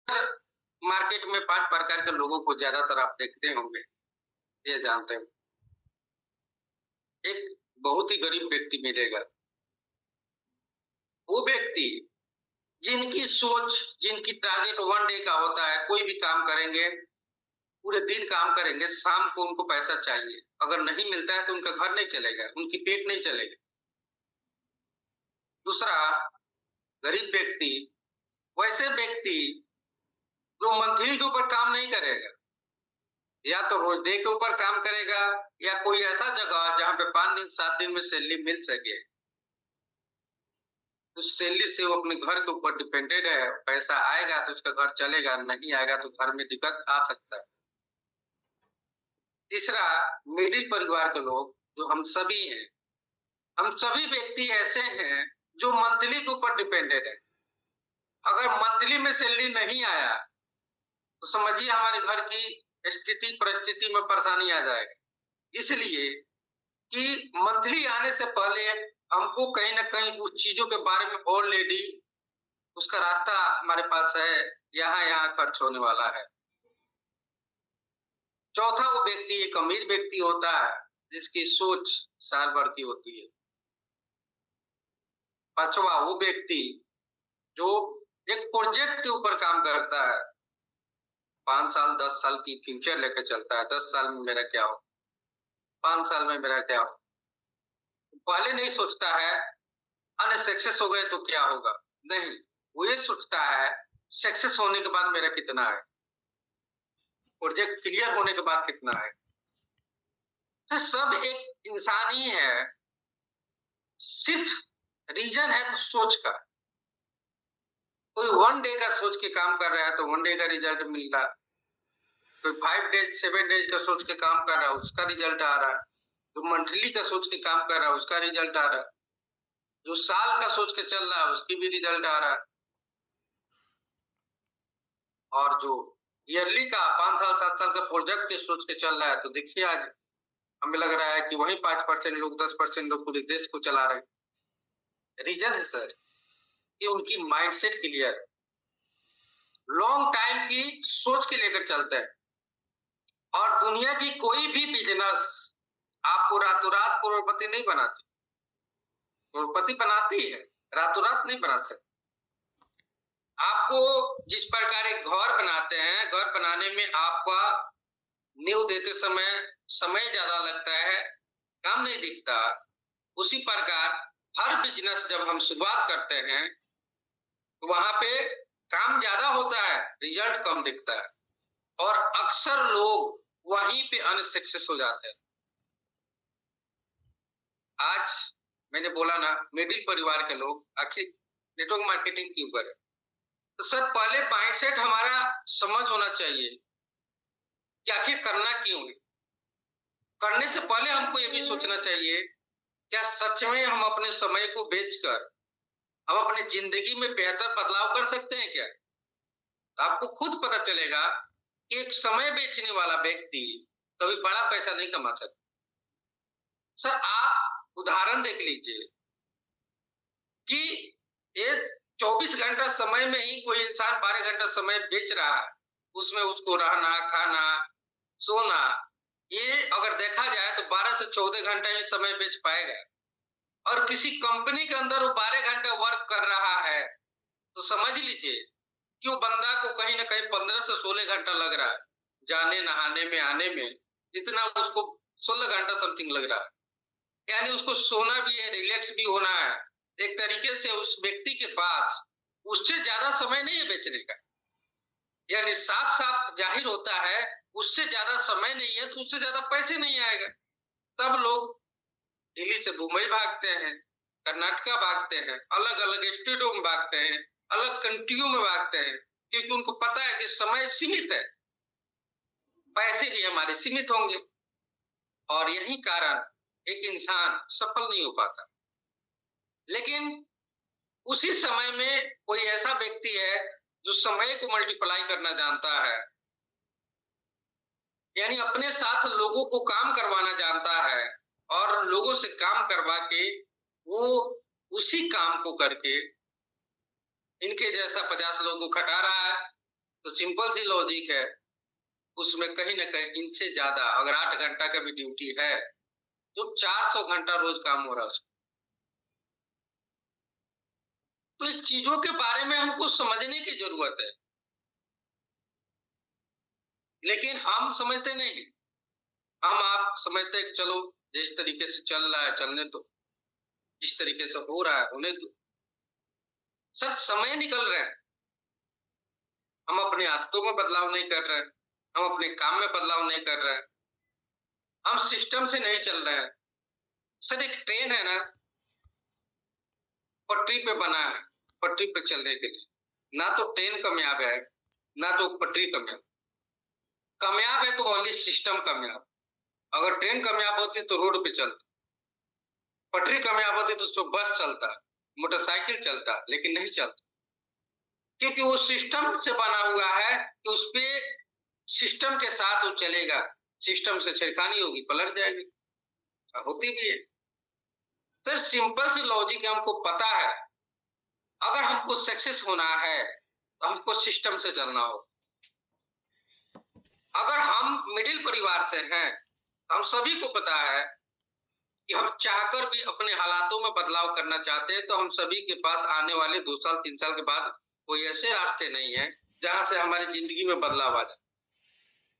Market में 5 प्रकार के लोगों को ज्यादातर आप देखते होंगे, ये जानते हो। एक बहुत ही गरीब व्यक्ति मिलेगा। वो व्यक्ति जिनकी सोच, जिनकी टारगेट 1 डे का होता है, कोई भी काम करेंगे, पूरे दिन काम करेंगे, शाम को उनको पैसा चाहिए। अगर नहीं मिलता है तो उनका घर नहीं चलेगा, उनकी पेट नहीं चलेगा। दूसरा गरीब व्यक्ति, वैसे व्यक्ति जो मंथली के ऊपर काम नहीं करेगा, या तो रोज डे के ऊपर काम करेगा, या कोई ऐसा जगह जहां पे 5 दिन 7 दिन में सैलरी मिल सके। उस सैलरी से वो अपने घर के ऊपर डिपेंडेड है। पैसा आएगा तो उसका घर चलेगा, नहीं आएगा तो घर में दिक्कत आ सकता है। तीसरा मिडिल परिवार के लोग, जो हम सभी हैं। हम सभी व्यक्ति ऐसे हैं जो मंथली के ऊपर डिपेंडेड है। अगर मंथली में सैलरी नहीं आया तो समझिए हमारे घर की स्थिति परिस्थिति में परेशानी आ जाएगी। इसलिए कि मंथली आने से पहले हमको कहीं ना कहीं उस चीजों के बारे में ऑलरेडी उसका रास्ता हमारे पास है, यहाँ यहाँ खर्च होने वाला है। चौथा वो व्यक्ति एक अमीर व्यक्ति होता है जिसकी सोच साल भर की होती है। पांचवा वो व्यक्ति जो एक प्रोजेक्ट के ऊपर काम करता है, 5 साल 10 साल की फ्यूचर लेकर चलता है। 10 साल में मेरा क्या हो, 5 साल में मेरा क्या हो। पहले नहीं सोचता है अन्य सक्सेस हो गए तो क्या होगा, नहीं, वो ये सोचता है सक्सेस होने के बाद मेरा कितना है, प्रोजेक्ट क्लियर होने के बाद कितना है। तो सब एक इंसान ही है, सिर्फ रीजन है तो सोच का। कोई 1 डे का सोच के काम कर रहा है तो 1 डे का रिजल्ट मिल रहा है। कोई 5 डेज 7 डेज का सोच के काम कर रहा है, उसका रिजल्ट आ रहा है। जो मंथली का सोच के काम कर रहा है उसका रिजल्ट आ रहा है। जो साल का सोच के चल रहा है उसकी भी रिजल्ट आ रहा है। और जो ईयरली का 5 साल 7 साल का प्रोजेक्ट के सोच के चल रहा है, तो देखिए आज हमें लग रहा है कि वही 5% लोग 10% लोग पूरे देश को चला रहे हैं। रीजन है सर कि उनकी माइंडसेट क्लियर, लॉन्ग टाइम की सोच के लेकर चलते हैं। और दुनिया की कोई भी बिजनेस आपको रातों रात करोड़पति नहीं बनाती। करोड़पति बनाती है, रातों रात नहीं बना सकती। आपको जिस प्रकार एक घर बनाते हैं, घर बनाने में आपका नींव देते समय समय ज्यादा लगता है, काम नहीं दिखता। उसी प्रकार हर बिजनेस जब हम शुरुआत करते हैं तो वहां पे काम ज्यादा होता है, रिजल्ट कम दिखता है, और अक्सर लोग वहीं पे अनसक्सेस हो जाते हैं। आज मैंने बोला ना, मिडिल परिवार के लोग आखिर नेटवर्क मार्केटिंग क्यों करें। तो सर पहले माइंडसेट हमारा समझ होना चाहिए कि आखिर करना क्यों है। करने से पहले हमको ये भी सोचना चाहिए, क्या सच में हम अपने समय को बेचकर हम अपनी जिंदगी में बेहतर बदलाव कर सकते हैं क्या। तो आपको खुद पता चलेगा कि एक समय बेचने वाला व्यक्ति कभी बड़ा पैसा नहीं कमा सकता। सर आप उदाहरण देख लीजिए कि ये 24 घंटा समय में ही कोई इंसान 12 घंटा समय बेच रहा है, उसमें उसको रहना खाना सोना, ये अगर देखा जाए तो 12 से 14 घंटा ही समय बेच पाएगा। और किसी कंपनी के अंदर वो 12 घंटे वर्क कर रहा है तो समझ लीजिए कि वो बंदा को कहीं ना कहीं 15 से 16 घंटा लग रहा है जाने नहाने में आने में, इतना उसको 16 घंटा समथिंग लग रहा है। यानी उसको सोना भी है, रिलैक्स भी होना है। एक तरीके से उस व्यक्ति के पास उससे ज्यादा समय नहीं है बेचने का। यानी साफ साफ जाहिर होता है उससे ज्यादा समय नहीं है तो उससे ज्यादा पैसे नहीं आएगा। तब लोग दिल्ली से मुंबई भागते हैं, कर्नाटका भागते हैं, अलग अलग स्टेटों में भागते हैं, अलग कंट्रियों में भागते हैं, क्योंकि उनको पता है कि समय सीमित है, पैसे भी हमारे सीमित होंगे। और यही कारण एक इंसान सफल नहीं हो पाता। लेकिन उसी समय में कोई ऐसा व्यक्ति है जो समय को मल्टीप्लाई करना जानता है, यानी अपने साथ लोगों को काम करवाना जानता है, और लोगों से काम करवा के वो उसी काम को करके इनके जैसा 50 लोगों को खटा रहा है, तो सिंपल सी लॉजिक है, उसमें कहीं ना कहीं इनसे ज्यादा अगर 8 घंटा का भी ड्यूटी है तो 400 घंटा रोज काम हो रहा है उसका। तो इस चीजों के बारे में हमको समझने की जरूरत है, लेकिन हम समझते नहीं। हम आप समझते हैं कि चलो जिस तरीके से चल रहा है चलने दो, जिस तरीके से हो रहा है होने दो। सर समय निकल रहा है, हम अपनी आदतों में बदलाव नहीं कर रहे हैं, हम अपने काम में बदलाव नहीं कर रहे हैं, हम सिस्टम से नहीं चल रहे हैं। सर एक ट्रेन है ना, पटरी पे बना है पटरी पे चलने के लिए, ना तो ट्रेन कामयाब है ना तो पटरी कामयाब। कामयाब है तो ओनली सिस्टम कामयाब। अगर ट्रेन कामयाब होती तो रोड पे चलता, पटरी कामयाब होती तो उस पर बस चलता, मोटरसाइकिल चलता, लेकिन नहीं चलता, क्योंकि वो सिस्टम से बना हुआ है कि उस पे सिस्टम के साथ वो चलेगा। सिस्टम से छेड़खानी होगी पलट जाएगी, होती भी है। सर सिंपल सी लॉजिक हमको पता है, अगर हमको सक्सेस होना है तो हमको सिस्टम से चलना हो। अगर हम मिडिल परिवार से हैं, हम सभी को पता है कि हम चाहकर भी अपने हालातों में बदलाव करना चाहते हैं, तो हम सभी के पास आने वाले 2 साल 3 साल के बाद कोई ऐसे रास्ते नहीं है जहां से हमारी जिंदगी में बदलाव आ जाए।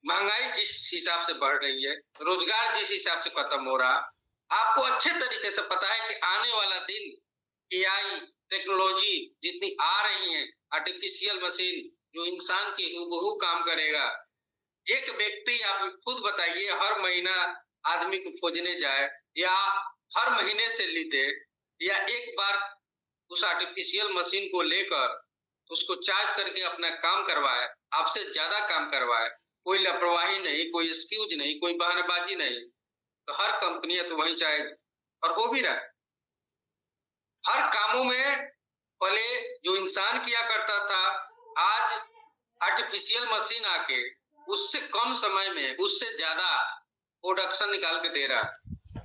महंगाई जिस हिसाब से बढ़ रही है, रोजगार जिस हिसाब से खत्म हो रहा, आपको अच्छे तरीके से पता है कि आने वाला दिन एआई टेक्नोलॉजी जितनी आ रही है, आर्टिफिशियल मशीन जो इंसान की हूबहू काम करेगा। एक व्यक्ति आप खुद बताइए हर महीना आदमी को खोजने जाए या हर महीने से लीते या एक बार उस आर्टिफिशियल मशीन को लेकर उसको चार्ज करके अपना काम करवाए, आपसे ज्यादा काम करवाए, कोई लापरवाही नहीं, कोई एक्सक्यूज नहीं, कोई बहानेबाजी नहीं, तो हर कंपनी तो वहीं चाहेगी और हो भी रहा है। हर कामों में पहले जो इंसान किया करता था, आज आर्टिफिशियल मशीन आके उससे कम समय में उससे ज्यादा प्रोडक्शन निकाल के दे रहा है।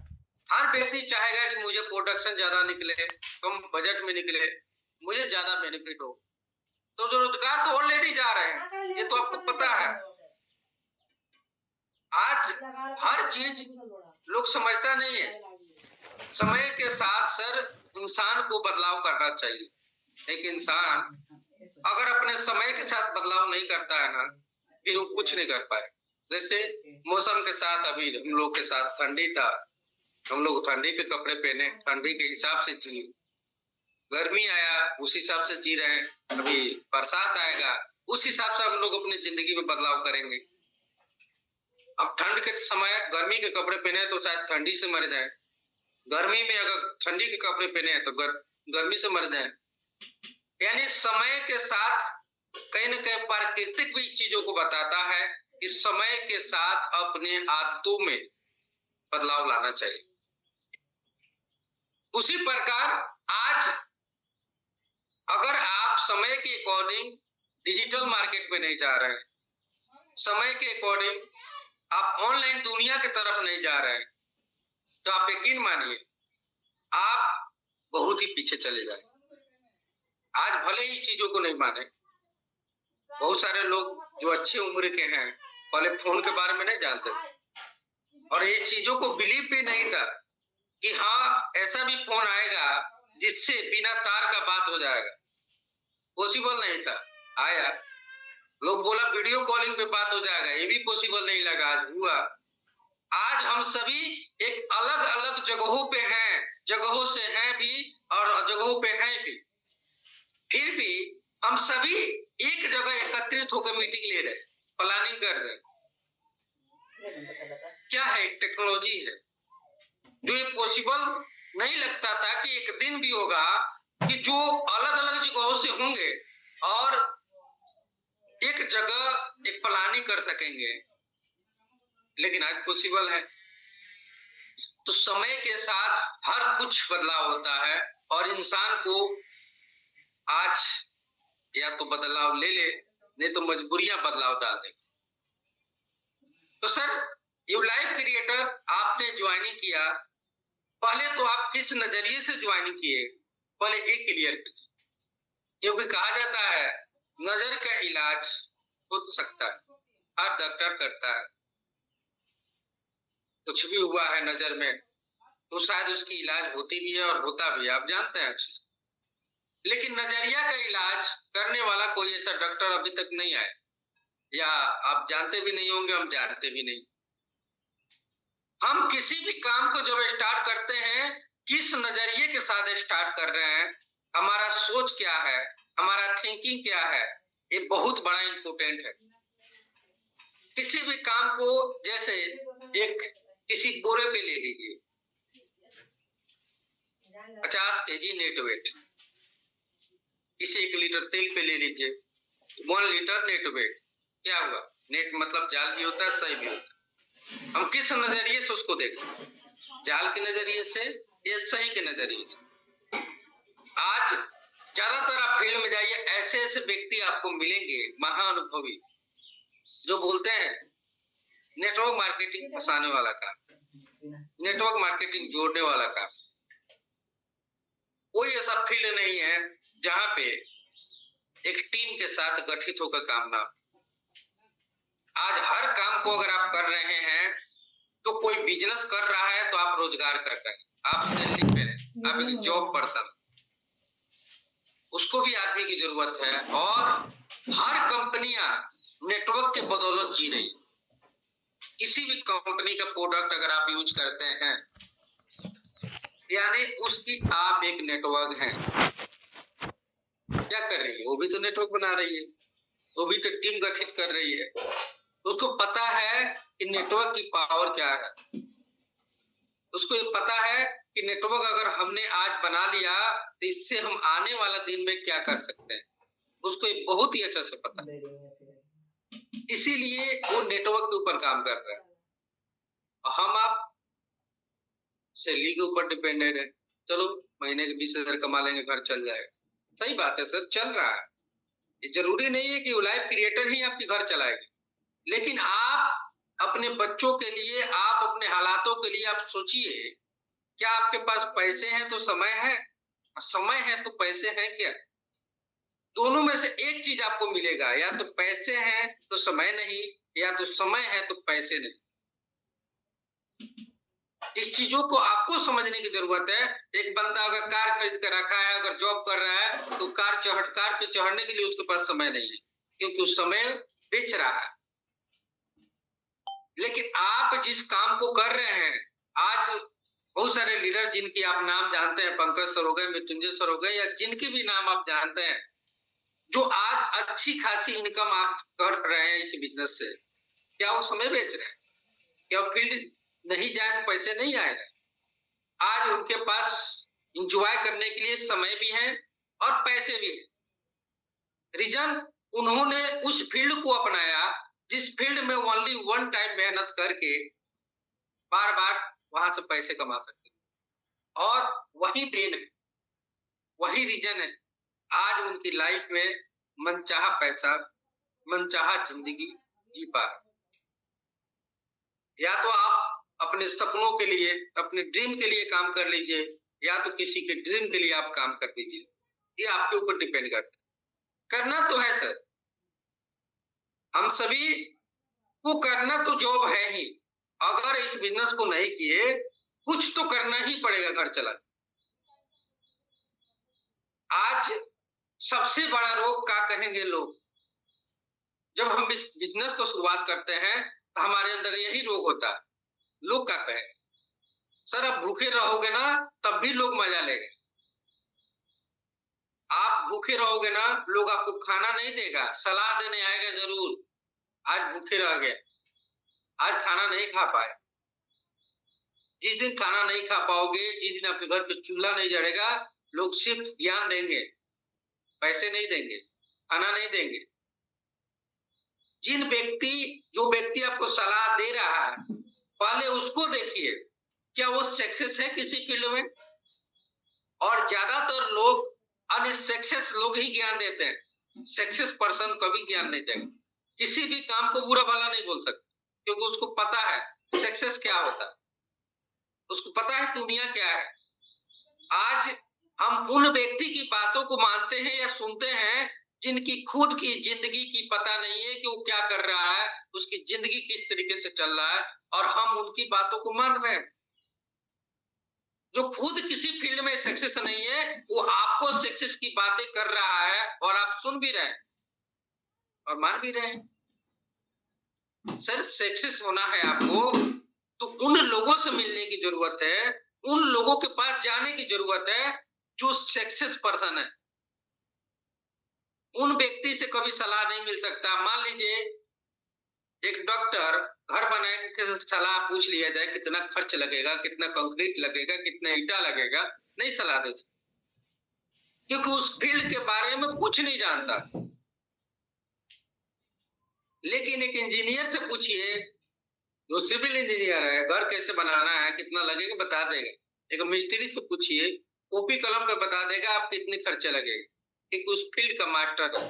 हर व्यक्ति चाहेगा कि मुझे प्रोडक्शन ज्यादा निकले, कम बजट में निकले, मुझे ज्यादा बेनिफिट हो। तो जो रोजगार तो ऑलरेडी जा रहे हैं, ये तो आपको पता है। आज हर चीज लोग समझता नहीं है। समय के साथ सर इंसान को बदलाव करना चाहिए। एक इंसान अगर अपने समय के साथ बदलाव नहीं करता है ना, फिर वो कुछ नहीं कर पाए। जैसे मौसम के साथ अभी हम लोग के साथ ठंडी था, हम लोग ठंडी के कपड़े पहने, ठंडी के हिसाब से जी, गर्मी आया उस हिसाब से जी रहे हैं, अभी बरसात आएगा उस हिसाब से हम लोग अपनी जिंदगी में बदलाव करेंगे। अब ठंड के समय गर्मी के कपड़े पहने तो शायद ठंडी से मर जाए, गर्मी में अगर ठंडी के कपड़े पहने तो गर्मी से मर जाए। यानी समय के साथ कहीं ना कहीं प्राकृतिक भी चीजों को बताता है कि समय के साथ अपने आदतों में बदलाव लाना चाहिए। उसी प्रकार आज अगर आप समय के अकॉर्डिंग डिजिटल मार्केट में नहीं जा रहे हैं, समय के अकॉर्डिंग आप ऑनलाइन दुनिया की तरफ नहीं जा रहे हैं, तो आप यकीन मानिए आप बहुत ही पीछे चले जाए। आज भले ही चीजों को नहीं माने, बहुत सारे लोग जो अच्छी उम्र के हैं पहले फोन के बारे में नहीं जानते और ये चीजों को बिलीव भी नहीं था कि हाँ ऐसा भी फोन आएगा जिससे बिना तार का बात हो जाएगा। पॉसिबल नहीं था, आया। लोग बोला वीडियो कॉलिंग पे बात हो जाएगा, ये भी पॉसिबल नहीं लगा, आज हुआ। आज हम सभी एक अलग अलग जगहों पे हैं, जगहों से हैं भी और जगहों पे हैं भी, फिर भी हम सभी एक जगह एकत्रित होकर मीटिंग ले रहे, प्लानिंग कर रहे। क्या है? टेक्नोलॉजी है जो ये पॉसिबल नहीं लगता था कि एक दिन भी होगा कि जो अलग अलग जगहों से होंगे और एक जगह एक प्लानिंग कर सकेंगे, लेकिन आज पॉसिबल है। तो समय के साथ हर कुछ बदलाव होता है और इंसान को आज या तो बदलाव ले ले, नहीं तो मजबूरियां बदलाव डाल देंगे। तो सर ये लाइफ क्रिएटर आपने ज्वाइनिंग किया, पहले तो आप किस नजरिए से ज्वाइनिंग किए, पहले एक क्लियर कीजिए। क्योंकि कहा जाता है नजर का इलाज हो सकता है, हर डॉक्टर करता है। कुछ भी हुआ है नजर में तो शायद उसकी इलाज होती भी है और होता भी है, आप जानते हैं अच्छे से। लेकिन नजरिया का इलाज करने वाला कोई ऐसा डॉक्टर अभी तक नहीं आया, या आप जानते भी नहीं होंगे, हम जानते भी नहीं। हम किसी भी काम को जब स्टार्ट करते हैं, किस नजरिए के साथ स्टार्ट कर रहे हैं, हमारा सोच क्या है, हमारा थिंकिंग क्या है, ये बहुत बड़ा इंपॉर्टेंट है। किसी भी काम को, जैसे एक किसी बोरे पे ले लीजिए, 50 kg नेट वेट, किसी 1 लीटर तेल पे ले लीजिए 1 लीटर नेट वेट, क्या हुआ? नेट मतलब जाल भी होता है, सही भी होता है। हम किस नजरिए से उसको देखें, जाल के नजरिए से या सही के नजरिए से? आज ज्यादातर आप फील्ड में जाइए, ऐसे ऐसे व्यक्ति आपको मिलेंगे महाअनुभवी, जो बोलते हैं नेटवर्क मार्केटिंग फंसाने वाला काम, नेटवर्क मार्केटिंग जोड़ने वाला काम। कोई ऐसा फील्ड नहीं है जहां पे एक टीम के साथ गठित होकर काम ना। आज हर काम को अगर आप कर रहे हैं तो कोई बिजनेस कर रहा है तो आप रोजगार कर रहे हैं, आप सैलरी पे हैं, आप एक जॉब पर्सन, उसको भी आदमी की जरूरत है। और हर कंपनियां नेटवर्क के बदौलत जी रही है। किसी भी कंपनी का प्रोडक्ट अगर आप यूज करते हैं, यानी उसकी आप एक नेटवर्क है। क्या कर रही है? वो भी तो नेटवर्क बना रही है, वो भी तो टीम गठित कर रही है। उसको पता है कि नेटवर्क की पावर क्या है, उसको ये पता है कि नेटवर्क अगर हमने आज बना लिया तो इससे हम आने वाला दिन में क्या कर सकते हैं, उसको ये बहुत ही अच्छा से पता है। इसीलिए वो नेटवर्क के ऊपर काम कर रहा है। हम आप सैलरी के ऊपर डिपेंडेंट है, चलो महीने के 20,000 कमा लेंगे, घर चल जाएगा। सही बात है सर, चल रहा है। ये जरूरी नहीं है कि वो लाइफ क्रिएटर ही आपकी घर चलाएगी, लेकिन आप अपने बच्चों के लिए, आप अपने हालातों के लिए आप सोचिए, क्या आपके पास पैसे हैं तो समय है, समय है तो पैसे हैं क्या? दोनों में से एक चीज आपको मिलेगा, या तो पैसे हैं तो समय नहीं, या तो समय है तो पैसे नहीं। इस चीजों को आपको समझने की जरूरत है। एक बंदा अगर कार खरीद कर रखा है, अगर जॉब कर रहा है, तो कार पे चढ़ने के लिए उसके पास समय नहीं है, क्योंकि उस समय बेच रहा है। लेकिन आप जिस काम को कर रहे हैं, आज बहुत सारे लीडर जिनकी आप नाम जानते हैं, पंकज सर हो गए, मृत्युंजय सर हो गए, या जिनकी भी नाम आप जानते हैं, जो आज अच्छी खासी इनकम आप कर रहे हैं इस बिजनेस से, क्या वो समय बेच रहे हैं? क्या वो फील्ड नहीं जाए तो पैसे नहीं आएगा? आज उनके पास इंजॉय करने के लिए समय भी है और पैसे भी है। रीजन, उन्होंने उस फील्ड को अपनाया जिस फील्ड में ओनली वन टाइम मेहनत करके बार बार वहां से पैसे कमा सकते हैं। और वही देन है, वही रीजन है, आज उनकी लाइफ में मनचाहा पैसा, मनचाहा जिंदगी जी पा रहे। या तो आप अपने सपनों के लिए, अपने ड्रीम के लिए काम कर लीजिए, या तो किसी के ड्रीम के लिए आप काम कर दीजिए। ये आपके ऊपर डिपेंड करता है। करना तो है सर, हम सभी को करना तो जॉब है ही। अगर इस बिजनेस को नहीं किए, कुछ तो करना ही पड़ेगा घर चला। आज सबसे बड़ा रोग क्या कहेंगे लोग, जब हम इस बिजनेस को शुरुआत करते हैं तो हमारे अंदर यही रोग होता है। लोग क्या कहें, सर आप भूखे रहोगे ना तब भी लोग मजा लेंगे। आप भूखे रहोगे ना, लोग आपको खाना नहीं देगा, सलाह देने आएगा जरूर, आज भूखे रह गए, आज खाना नहीं खा पाए। जिस दिन खाना नहीं खा पाओगे, जिस दिन आपके घर पे चूल्हा नहीं जड़ेगा, लोग सिर्फ ज्ञान देंगे, पैसे नहीं देंगे, खाना नहीं देंगे। जो व्यक्ति आपको सलाह दे रहा है, पहले उसको देखिए, क्या वो सक्सेस है किसी फील्ड में? और ज्यादातर लोग अनसक्सेस लोग ही ज्ञान देते हैं, सक्सेस पर्सन कभी ज्ञान नहीं देगा। किसी भी काम को बुरा भला नहीं बोल सकते, क्योंकि उसको पता है सक्सेस क्या होता है, उसको पता है दुनिया क्या है। आज हम उन व्यक्ति की बातों को मानते हैं या सुनते हैं जिनकी खुद की जिंदगी की पता नहीं है कि वो क्या कर रहा है, उसकी जिंदगी किस तरीके से चल रहा है, और हम उनकी बातों को मान रहे हैं। जो खुद किसी फील्ड में सक्सेस नहीं है, वो आपको सक्सेस की बातें कर रहा है और आप सुन भी रहे हैं और मान भी रहे हैं। सर, सक्सेस होना है आपको तो उन लोगों से मिलने की जरूरत है, उन लोगों के पास जाने की जरूरत है जो सक्सेस पर्सन है। उन व्यक्ति से कभी सलाह नहीं मिल सकता। मान लीजिए एक डॉक्टर घर बनाने के सलाह पूछ लिया जाए, कितना खर्च लगेगा, कितना कंक्रीट लगेगा, कितना ईटा लगेगा, नहीं सलाह दे सकता, क्योंकि उस फील्ड के बारे में कुछ नहीं जानता। लेकिन एक इंजीनियर से पूछिए, जो सिविल इंजीनियर है, घर कैसे बनाना है, कितना लगेगा, बता देगा। एक मिस्त्री से पूछिए, कॉपी कलम पे बता देगा आप कितने खर्चे लगेगा, क्योंकि उस फील्ड का मास्टर है।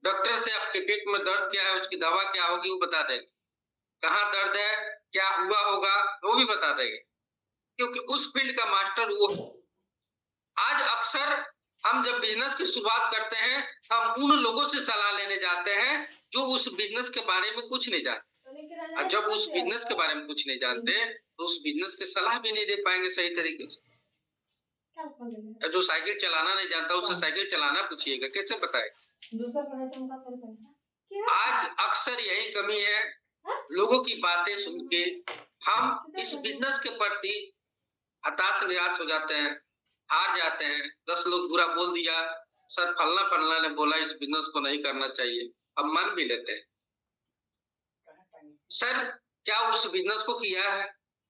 डॉक्टर से आपके पेट में दर्द क्या है, उसकी दवा क्या होगी, वो बता देगा। कहाँ दर्द है, क्या हुआ होगा, वो भी बता देगा, क्योंकि उस फील्ड का मास्टर वो है। आज अक्सर हम जब बिजनेस की शुरुआत करते हैं, हम उन लोगों से सलाह लेने जाते हैं जो उस बिजनेस के बारे में कुछ नहीं जानते। और जब उस बिजनेस के बारे में कुछ नहीं जानते तो उस बिजनेस की सलाह भी नहीं दे पाएंगे सही तरीके से। जो साइकिल चलाना नहीं जानता, उससे साइकिल चलाना पूछिएगा, कैसे बताएगा? आज अक्सर यही कमी है, लोगों की बातें सुन के हम इस बिजनेस के प्रति हताश निराश हो जाते हैं, हार जाते हैं। 10 लोग बुरा बोल दिया, सर फलना फलना ने बोला इस बिजनेस को नहीं करना चाहिए, हम मान भी लेते हैं। सर, क्या उस बिजनेस को किया है,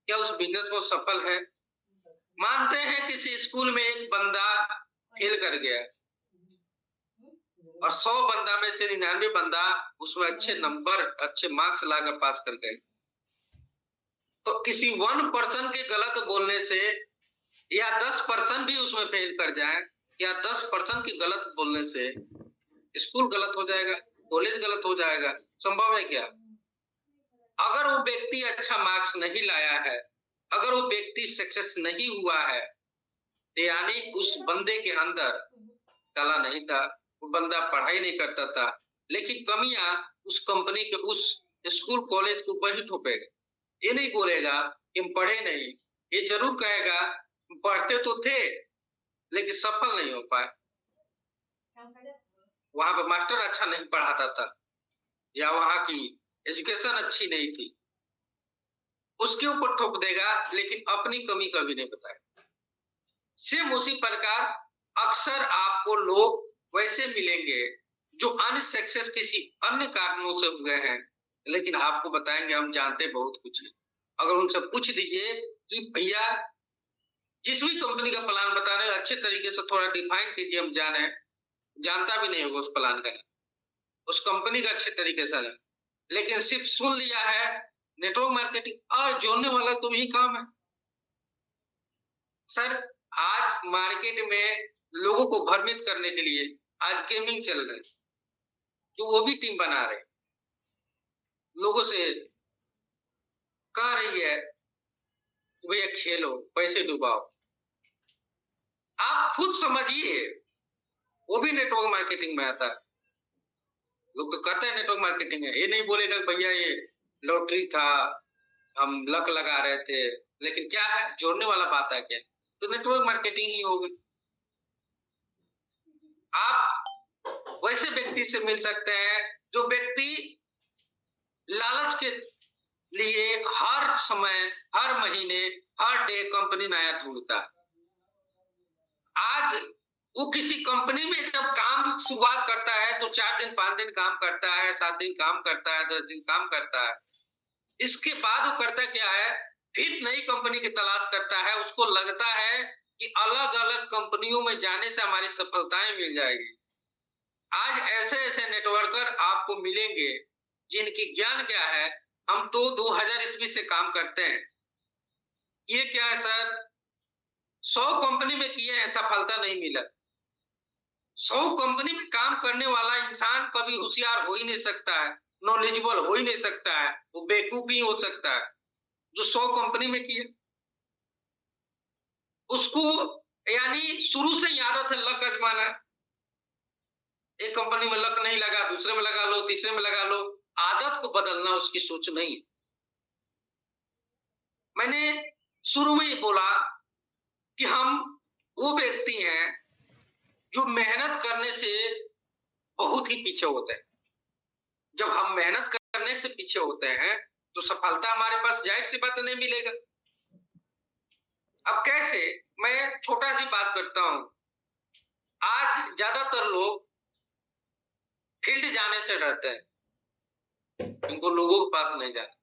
क्या उस बिजनेस को सफल है? मानते हैं किसी स्कूल में एक बंदा फेल कर गया और 100 बंदा में से 99 बंदा उसमें अच्छे नंबर, अच्छे मार्क्स लाकर पास कर गए। तो किसी 1% के गलत बोलने से या 10% भी उसमें फेल कर जाए, या 10% के गलत बोलने से स्कूल गलत हो जाएगा, कॉलेज गलत हो जाएगा? संभव है क्या? अगर वो व्यक्ति अच्छा मार्क्स नहीं लाया है, अगर वो व्यक्ति सक्सेस नहीं हुआ है, यानी उस बंदे के अंदर कला नहीं था, वो बंदा पढ़ाई नहीं करता था, लेकिन कमियां उस कंपनी के उस स्कूल कॉलेज के ऊपर ही थोपेगा। ये नहीं बोलेगा कि हम पढ़े नहीं, ये जरूर कहेगा पढ़ते तो थे लेकिन सफल नहीं हो पाए, वहां पर मास्टर अच्छा नहीं पढ़ाता था, या वहां की एजुकेशन अच्छी नहीं थी, उसके ऊपर थोप देगा, लेकिन अपनी कमी कभी नहीं बताएगा। सेम उसी प्रकार अक्सर आपको लोग वैसे मिलेंगे जो अनसक्सेस किसी अन्य कारणों से हुए हैं, लेकिन आपको बताएंगे हम जानते बहुत कुछ है। अगर उनसे पूछ दीजिए कि भैया जिस भी कंपनी का प्लान बता रहे हैं अच्छे तरीके से थोड़ा डिफाइन कीजिए, हम जाने, जानता भी नहीं होगा उस प्लान का, उस कंपनी का अच्छे तरीके से नहीं, लेकिन सिर्फ सुन लिया है। नेटवर्क मार्केटिंग और जोड़ने वाला तुम ही काम है। सर, आज मार्केट में लोगों को भ्रमित करने के लिए आज गेमिंग चल रही, तो वो भी टीम बना रहे, लोगों से कह रही है भैया खेलो, पैसे डुबाओ। आप खुद समझिए, वो भी नेटवर्क मार्केटिंग में आता है। लोग तो कहते हैं नेटवर्क मार्केटिंग है, ये नहीं बोलेगा भैया ये लॉटरी था, हम लक लगा रहे थे, लेकिन क्या है, जोड़ने वाला बात है क्या, तो नेटवर्क मार्केटिंग ही होगी। आप वैसे व्यक्ति से मिल सकते हैं जो व्यक्ति लालच के लिए हर समय, हर महीने, हर डे कंपनी नया ढूंढता है। आज वो किसी कंपनी में जब काम शुरुआत करता है तो 4 दिन 5 दिन काम करता है, 7 दिन काम करता है, 10 दिन काम करता है। इसके बाद वो करता क्या है, फिर नई कंपनी की तलाश करता है। उसको लगता है कि अलग अलग कंपनियों में जाने से हमारी सफलताएं मिल जाएगी। आज ऐसे ऐसे नेटवर्कर आपको मिलेंगे जिनकी ज्ञान क्या है, हम तो 2000 ईस्वी से काम करते हैं, ये क्या है सर, 100 कंपनी में किए हैं, सफलता नहीं मिला। 100 कंपनी में काम करने वाला इंसान कभी होशियार हो ही नहीं सकता है, नॉलेजेबल हो ही नहीं सकता है, वो बेवकूफ ही हो सकता है। जो 100 कंपनी में किए, उसको यानी शुरू से ही आदत है लक आजमाना। एक कंपनी में लक नहीं लगा, दूसरे में लगा लो, तीसरे में लगा लो। आदत को बदलना उसकी सोच नहीं है। मैंने शुरू में ही बोला कि हम वो व्यक्ति हैं जो मेहनत करने से बहुत ही पीछे होते हैं। जब हम मेहनत करने से पीछे होते हैं तो सफलता हमारे पास जाहिर सी बात नहीं मिलेगा। अब कैसे? मैं छोटा सी बात करता हूं। आज ज्यादातर लोग फील्ड जाने से डरते हैं, इनको लोगों के पास नहीं जाना।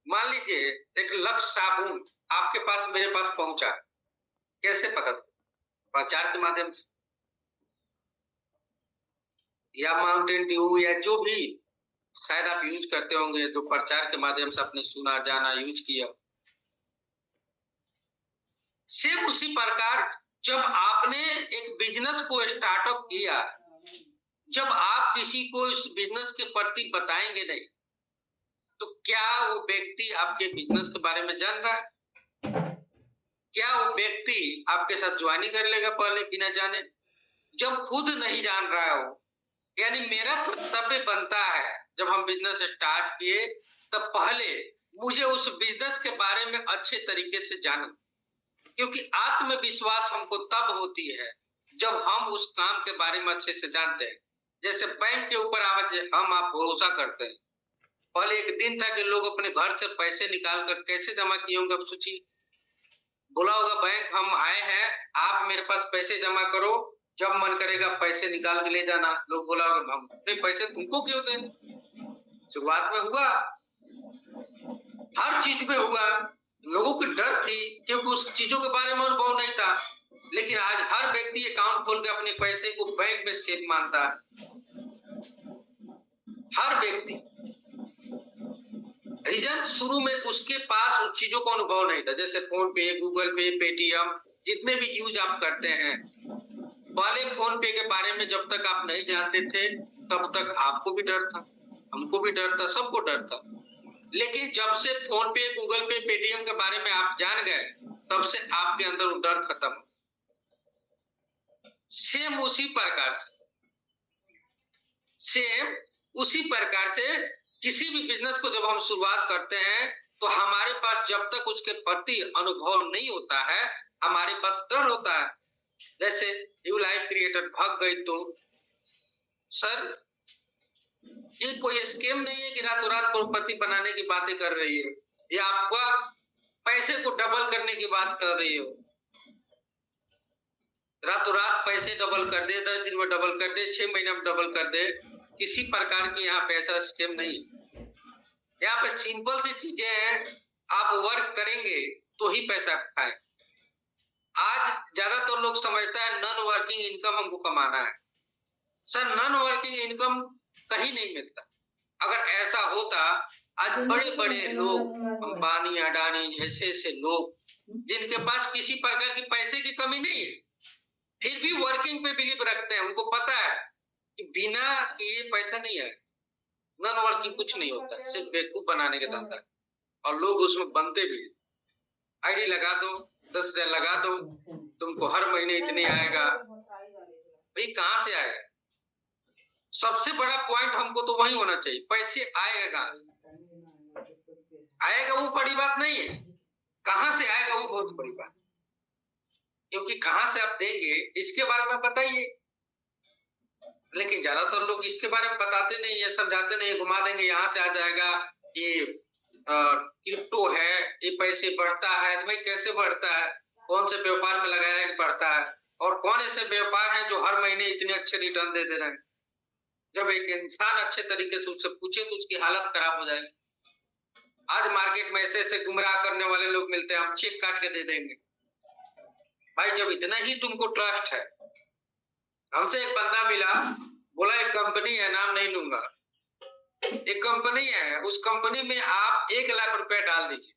मान लीजिए एक लक्ष्य साबुन आपके पास मेरे पास पहुंचा, कैसे पता? प्रचार के माध्यम से, या माउंटेन ड्यू या जो भी शायद आप यूज करते होंगे, जो प्रचार के माध्यम से आपने सुना, जाना, यूज किया। सेम उसी प्रकार जब आपने एक बिजनेस को स्टार्टअप किया, जब आप किसी को इस बिजनेस के प्रति बताएंगे नहीं, तो क्या वो व्यक्ति आपके बिजनेस के बारे में जान रहा है? क्या वो व्यक्ति आपके साथ ज्वाइनिंग कर लेगा पहले बिना जाने? जब खुद नहीं जान रहा हो, यानी मेरा कर्तव्य बनता है जब हम बिजनेस स्टार्ट किए तब पहले मुझे उस बिजनेस के बारे में अच्छे तरीके से जाना, क्योंकि आत्मविश्वास हमको तब होती है जब हम उस काम के बारे में अच्छे से जानते हैं। जैसे बैंक के ऊपर हम आप भरोसा करते हैं। पहले एक दिन था कि लोग अपने घर से पैसे निकाल कर कैसे जमा किए होंगे, अब सोचिए। बोला होगा बैंक हम आए हैं, आप मेरे पास पैसे जमा करो, जब मन करेगा पैसे निकाल के ले जाना। लोग बोला होगा हम नहीं, पैसे तुमको क्यों दें? शुरुआत में हुआ, हर चीज में हुआ, लोगों की डर थी क्योंकि उस चीजों के बारे में अनुभव नहीं था। लेकिन आज हर व्यक्ति अकाउंट खोल के अपने पैसे को बैंक में सेफ मानता है, हर व्यक्ति। रीजन, शुरू में उसके पास उस चीजों का अनुभव नहीं था, जैसे फोन पे, गूगल पे, पेटीएम, जितने भी यूज आप करते हैं। पहले फोन पे के बारे में जब तक आप नहीं जानते थे तब तक आपको भी डर था, हमको भी डर था, सबको डर था। लेकिन जब से फोन पे, गूगल पे, पेटीएम के बारे में आप जान गए तब से आपके अंदर वो डर खत्म। सेम उसी प्रकार से किसी भी बिजनेस को जब हम शुरुआत करते हैं तो हमारे पास जब तक उसके प्रति अनुभव नहीं होता है, हमारे पास डर होता है। जैसे यू लाइफ क्रिएटर भाग गई तो सर ये कोई स्कीम नहीं है कि रातों रात करोड़पति बनाने की बातें कर रही है, या आपका पैसे को डबल करने की बात कर रही हो। रातों रात पैसे डबल कर दे, 10 दिन में डबल कर दे, 6 महीने में डबल कर दे, किसी प्रकार की यहाँ पे ऐसा स्कीम नहीं। यहाँ पे सिंपल सी चीजें हैं, आप वर्क करेंगे तो ही पैसा खाए। आज ज्यादातर लोग समझता है नॉन वर्किंग इनकम हमको कमाना है। सर नॉन वर्किंग इनकम कहीं नहीं मिलता। अगर ऐसा होता, आज बड़े बड़े लोग, अंबानी, अडानी जैसे ऐसे लोग जिनके पास किसी प्रकार की पैसे की कमी नहीं है, फिर भी वर्किंग पे बिलीव रखते हैं। उनको पता है कि बिना किए पैसा नहीं है, नॉन वर्किंग कुछ नहीं होता है, सिर्फ बेवकूफ बनाने के धंधा। और लोग उसमें बनते भी। आईडी लगा दो, 10,000 लगा दो, तुमको हर महीने इतने आएगा। भाई कहां से आएगा? सबसे बड़ा पॉइंट हमको तो वही होना चाहिए, पैसे आएगा कहां से? आएगा वो बड़ी बात नहीं है, कहां से आएगा वो बहुत बड़ी बात। क्योंकि कहां से आप देंगे इसके बारे में बताइए। लेकिन ज्यादातर लोग इसके बारे में बताते नहीं है, समझाते नहीं, घुमा देंगे, यहाँ से आ जाएगा, ये क्रिप्टो है, ये पैसे बढ़ता है। तो भाई कैसे बढ़ता है? कौन से व्यापार में लगाया कि बढ़ता है? और कौन ऐसे व्यापार है जो हर महीने इतने अच्छे रिटर्न दे रहे हैं? जब एक इंसान अच्छे तरीके से उससे पूछे तो उसकी हालत खराब हो जाएगी। आज मार्केट में ऐसे ऐसे गुमराह करने वाले लोग मिलते हैं, हम चेक काट के दे देंगे। भाई जब इतना ही तुमको ट्रस्ट है, हमसे एक बंदा मिला, बोला एक कंपनी है, नाम नहीं लूंगा, एक कंपनी है, उस कंपनी में आप 1 लाख रुपए डाल दीजिए,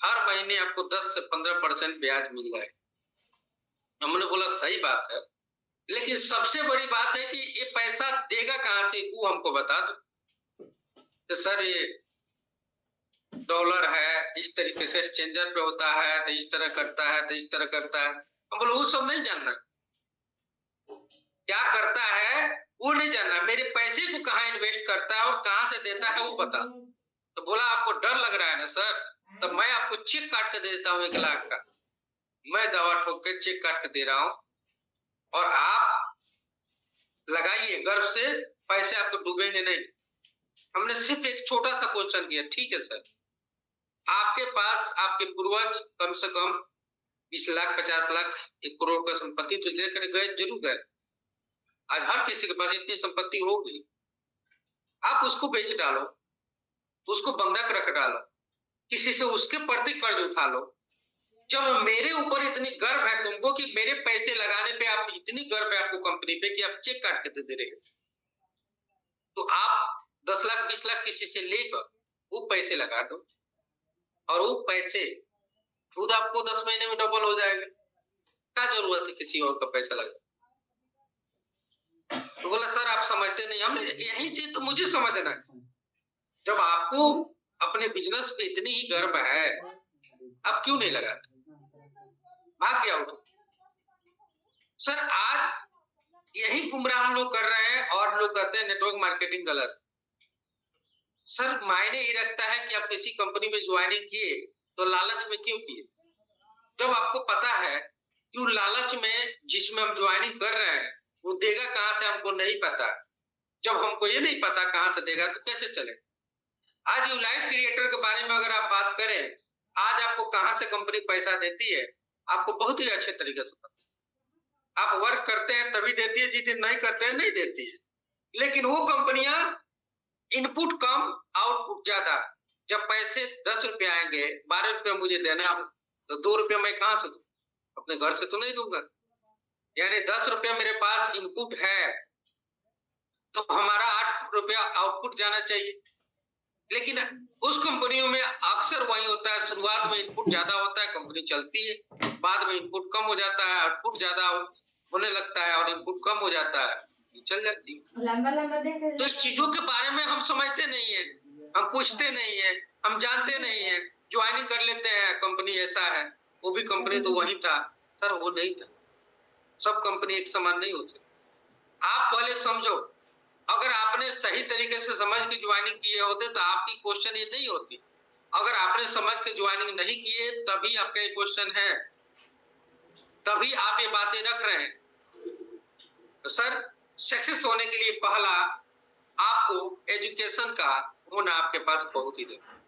हर महीने आपको 10 से 15% ब्याज मिल जाएगा। हमने बोला सही बात है, लेकिन सबसे बड़ी बात है कि ये पैसा देगा कहां से, वो हमको बता दो। तो सर ये डॉलर है, इस तरीके से एक्सचेंजर पे होता है, तो इस तरह करता है, तो इस तरह करता है। हम बोले वो सब नहीं जानना। क्या करता है वो नहीं जानना, मेरे पैसे को कहाँ इन्वेस्ट करता है और कहाँ से देता है वो बता। तो बोला आपको डर लग रहा है ना सर, तो मैं आपको चेक काट के दे देता हूँ 1 लाख का, मैं दवा ठोक के चेक काट के दे रहा हूँ और आप लगाइए गर्व से, पैसे आपको डूबेंगे नहीं। हमने सिर्फ एक छोटा सा क्वेश्चन किया, ठीक है सर, आपके पास आपके पूर्वज कम से कम 20 लाख 50 लाख 1 करोड़ का संपत्ति तो लेकर गए, जरूर गए। आज हर किसी के पास इतनी संपत्ति होगी, आप उसको बेच डालो, उसको बंधक रख डालो, किसी से उसके प्रति कर्ज उठा लो। जब मेरे ऊपर इतनी गर्व है तुमको कि मेरे पैसे लगाने पे आप इतनी गर्व है आपको कंपनी पे कि आप चेक काट के दे रहे हो, तो आप 10 लाख 20 लाख किसी से लेकर वो पैसे लगा दो और वो पैसे खुद आपको 10 महीने में डबल हो जाएगा। क्या जरूरत है किसी और का पैसा लगा? तो बोला सर आप समझते नहीं, हमने यही चीज तो मुझे समझना है। जब आपको अपने बिजनेस पे इतनी ही गर्व है, आप क्यों नहीं लगाते? भाग गया हो सर। आज यही गुमराह लोग कर रहे हैं और लोग कहते हैं नेटवर्क मार्केटिंग गलत। सर मायने ये रखता है कि आप किसी कंपनी में ज्वाइनिंग किए तो लालच में क्यों किए? जब आपको पता है कि वो लालच में जिसमें हम ज्वाइनिंग कर रहे हैं वो देगा कहां से हमको नहीं पता, जब हमको ये नहीं पता कहां से देगा तो कैसे चले? आज लाइफ क्रिएटर के बारे में अगर आप बात करें, आज आपको कहां से कंपनी पैसा देती है आपको बहुत ही अच्छे तरीके से पता। आप वर्क करते हैं तभी देती है, जिस दिन नहीं करते हैं नहीं देती है। लेकिन वो कंपनियां इनपुट कम आउटपुट ज्यादा, जब पैसे 10 रुपए आएंगे 12 रुपए मुझे देना हो तो 2 रुपए मैं कहां से दूं? अपने घर से तो नहीं दूंगा। यानी 10 रुपया मेरे पास इनपुट है तो हमारा 8 रुपया आउटपुट जाना चाहिए। लेकिन उस कंपनियों में अक्सर वही होता है, शुरुआत में इनपुट ज्यादा होता है, कंपनी चलती है, बाद में इनपुट कम हो जाता है, आउटपुट ज्यादा होने लगता है और इनपुट कम हो जाता है, चल जाती है। लंबा लंबा देख। तो इस चीजों के बारे में हम समझते नहीं है, हम पूछते नहीं है, हम जानते नहीं है, ज्वाइनिंग कर लेते हैं कंपनी ऐसा है, वो भी कंपनी तो वही था। सर वो नहीं था, सब कंपनी एक समान नहीं होती। आप पहले समझो, अगर आपने सही तरीके से समझ के ज्वाइनिंग किए होते तो आपकी क्वेश्चन ये नहीं होती। अगर आपने समझ के ज्वाइनिंग नहीं किए तभी आपका ये क्वेश्चन है, तभी आप ये बातें रख रहे हैं। तो सर सक्सेस होने के लिए पहला आपको एजुकेशन का होना आपके पास बहुत ही जरूरी।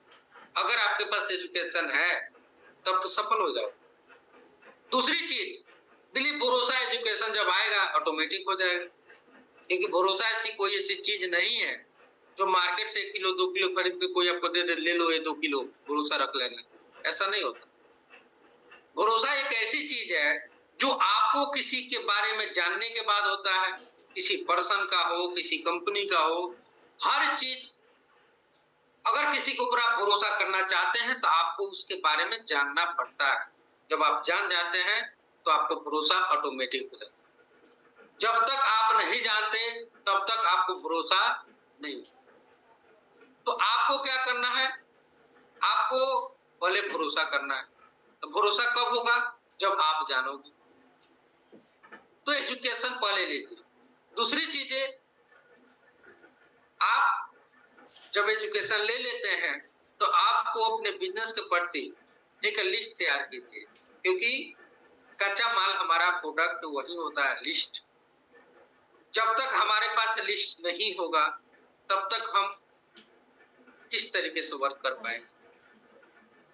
अगर आपके पास एजुकेशन है तब तो सफल हो जाओ। दूसरी चीज, बिलीव भरोसा एजुकेशन जब आएगा ऑटोमेटिक हो जाएगा, क्योंकि भरोसा ऐसी कोई ऐसी चीज नहीं है जो मार्केट से 1 किलो 2 किलो खरीद के कोई आपको दे दे, ले लो ये 2 किलो भरोसा रख लेना, ऐसा नहीं होता। भरोसा एक ऐसी चीज है जो आपको किसी के बारे में जानने के बाद होता है, किसी पर्सन का हो, किसी कंपनी का हो, हर चीज। अगर किसी के ऊपर आप भरोसा करना चाहते हैं तो आपको उसके बारे में जानना पड़ता है। जब आप जान जाते हैं तो आपको भरोसा ऑटोमेटिक हो जाता है। जब तक आप नहीं जानते तब तक आपको भरोसा नहीं। तो आपको क्या करना है? आपको पहले भरोसा करना है। तो भरोसा कब होगा? जब आप जानोगे। तो एजुकेशन पहले लीजिए। दूसरी चीजें, आप जब एजुकेशन ले लेते हैं तो आपको अपने बिजनेस के प्रति एक लिस्ट तैयार कीजिए, क्योंकि कच्चा माल हमारा प्रोडक्ट वही होता है, लिस्ट। जब तक हमारे पास लिस्ट नहीं होगा तब तक हम किस तरीके से वर्क कर पाएंगे?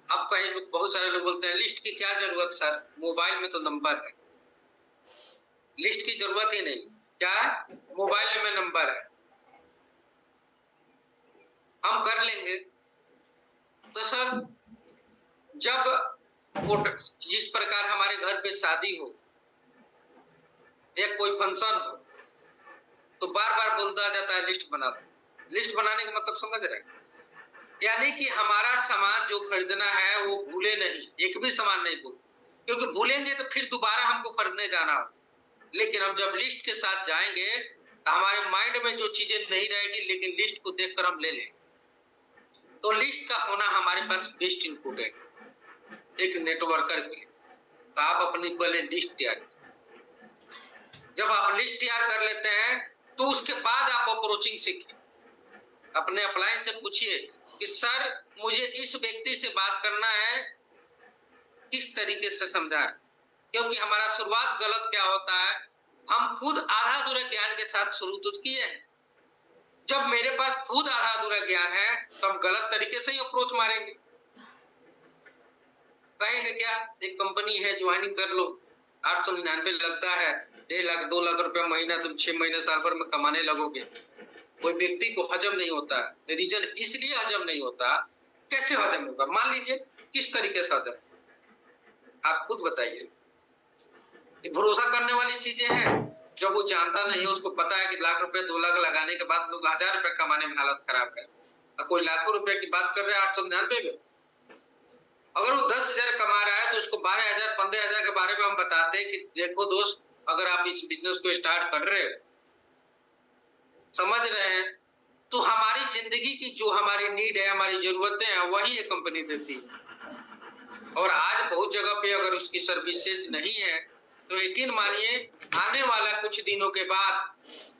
अब कहीं बहुत सारे लोग बोलते हैं लिस्ट की क्या जरूरत सर, मोबाइल में तो नंबर है, लिस्ट की जरूरत ही नहीं। क्या है? मोबाइल में नंबर है, हम कर लेंगे। तो सर जब जिस प्रकार हमारे घर पे शादी हो या कोई फंक्शन हो तो बार बार बोलता जाता है लिस्ट बना दो। लिस्ट बनाने का मतलब समझ रहे हैं? यानी कि हमारा सामान जो खरीदना है वो भूले नहीं, एक भी सामान नहीं भूले, क्योंकि भूलेंगे तो फिर दोबारा हमको खरीदने जाना हो। लेकिन हम जब लिस्ट के साथ जाएंगे तो हमारे माइंड में जो चीजें नहीं रहेगी, लेकिन लिस्ट को देखकर हम ले लेंगे। तो लिस्ट का होना हमारे पास बेस्ट इनपुट है एक नेटवर्कर के लिए। तो आप अपनी पहले लिस्ट तैयार, जब आप लिस्ट तैयार कर लेते हैं तो उसके बाद आप अप्रोचिंग सीखिए। अपने अपलाइन से पूछिए कि सर मुझे इस व्यक्ति से बात करना है, किस तरीके से समझाएं? क्योंकि हमारा शुरुआत गलत क्या होता है, हम खुद आधा अधूरा ज्ञान के साथ शुरू तो किए हैं। जब मेरे पास खुद आधा अधूरा ज्ञान है तो हम गलत तरीके से ही अप्रोच मारेंगे। कहेंगे क्या, एक कंपनी है ज्वाइनिंग कर लो, 899 लगता है, 1.5 लाख 2 लाख रुपया महीना तुम 6 महीने साल भर में कमाने लगोगे। कोई व्यक्ति को हजम नहीं होता। रीजन इसलिए हजम नहीं होता, कैसे हजम होगा? मान लीजिए किस तरीके से हजम, आप खुद बताइए। भरोसा करने वाली चीजें हैं, जब वो जानता नहीं है, उसको पता है कि लाख रुपए 2 लाख लगाने के बाद लोग 1000 रुपए कमाने में हालत खराब है, और कोई लाखों रुपए की बात कर रहे हैं 899 में। अगर वो 10,000 कमा रहा है तो उसको 12,000 15,000 के बारे में हम बताते हैं कि देखो दोस्त, अगर आप इस बिजनेस को स्टार्ट कर रहे हो, समझ रहे हैं, तो हमारी जिंदगी की जो हमारी नीड है, हमारी जरूरतें हैं, वही ये कंपनी देती है। और आज बहुत जगह पे अगर उसकी सर्विसेज नहीं है तो यकीन मानिए आने वाला कुछ दिनों के बाद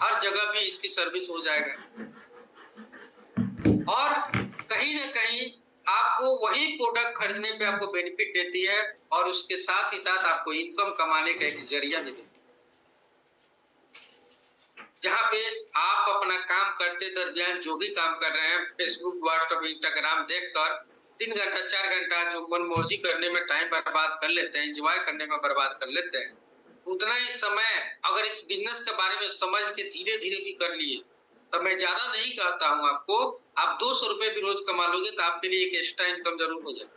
हर जगह भी इसकी सर्विस हो जाएगा, और कहीं ना कहीं आपको वही प्रोडक्ट खरीदने पे आपको बेनिफिट देती है, और उसके साथ ही साथ आपको इनकम कमाने का एक जरिया भी देती है। जहां पे आप अपना काम करते दरमियान जो भी काम कर रहे हैं, फेसबुक व्हाट्सएप इंस्टाग्राम देखकर 3 घंटा 4 घंटा जो मनमौजी करने में टाइम बर्बाद कर लेते हैं, एंजॉय करने में बर्बाद कर लेते हैं, उतना ही समय अगर इस बिजनेस के बारे में समझ के धीरे धीरे भी कर लिए, तो मैं ज्यादा नहीं कहता हूं आपको, आप 200 रुपए भी रोज कमा लोगे तो आपके लिए एक एक्स्ट्रा इनकम जरूर हो जाए,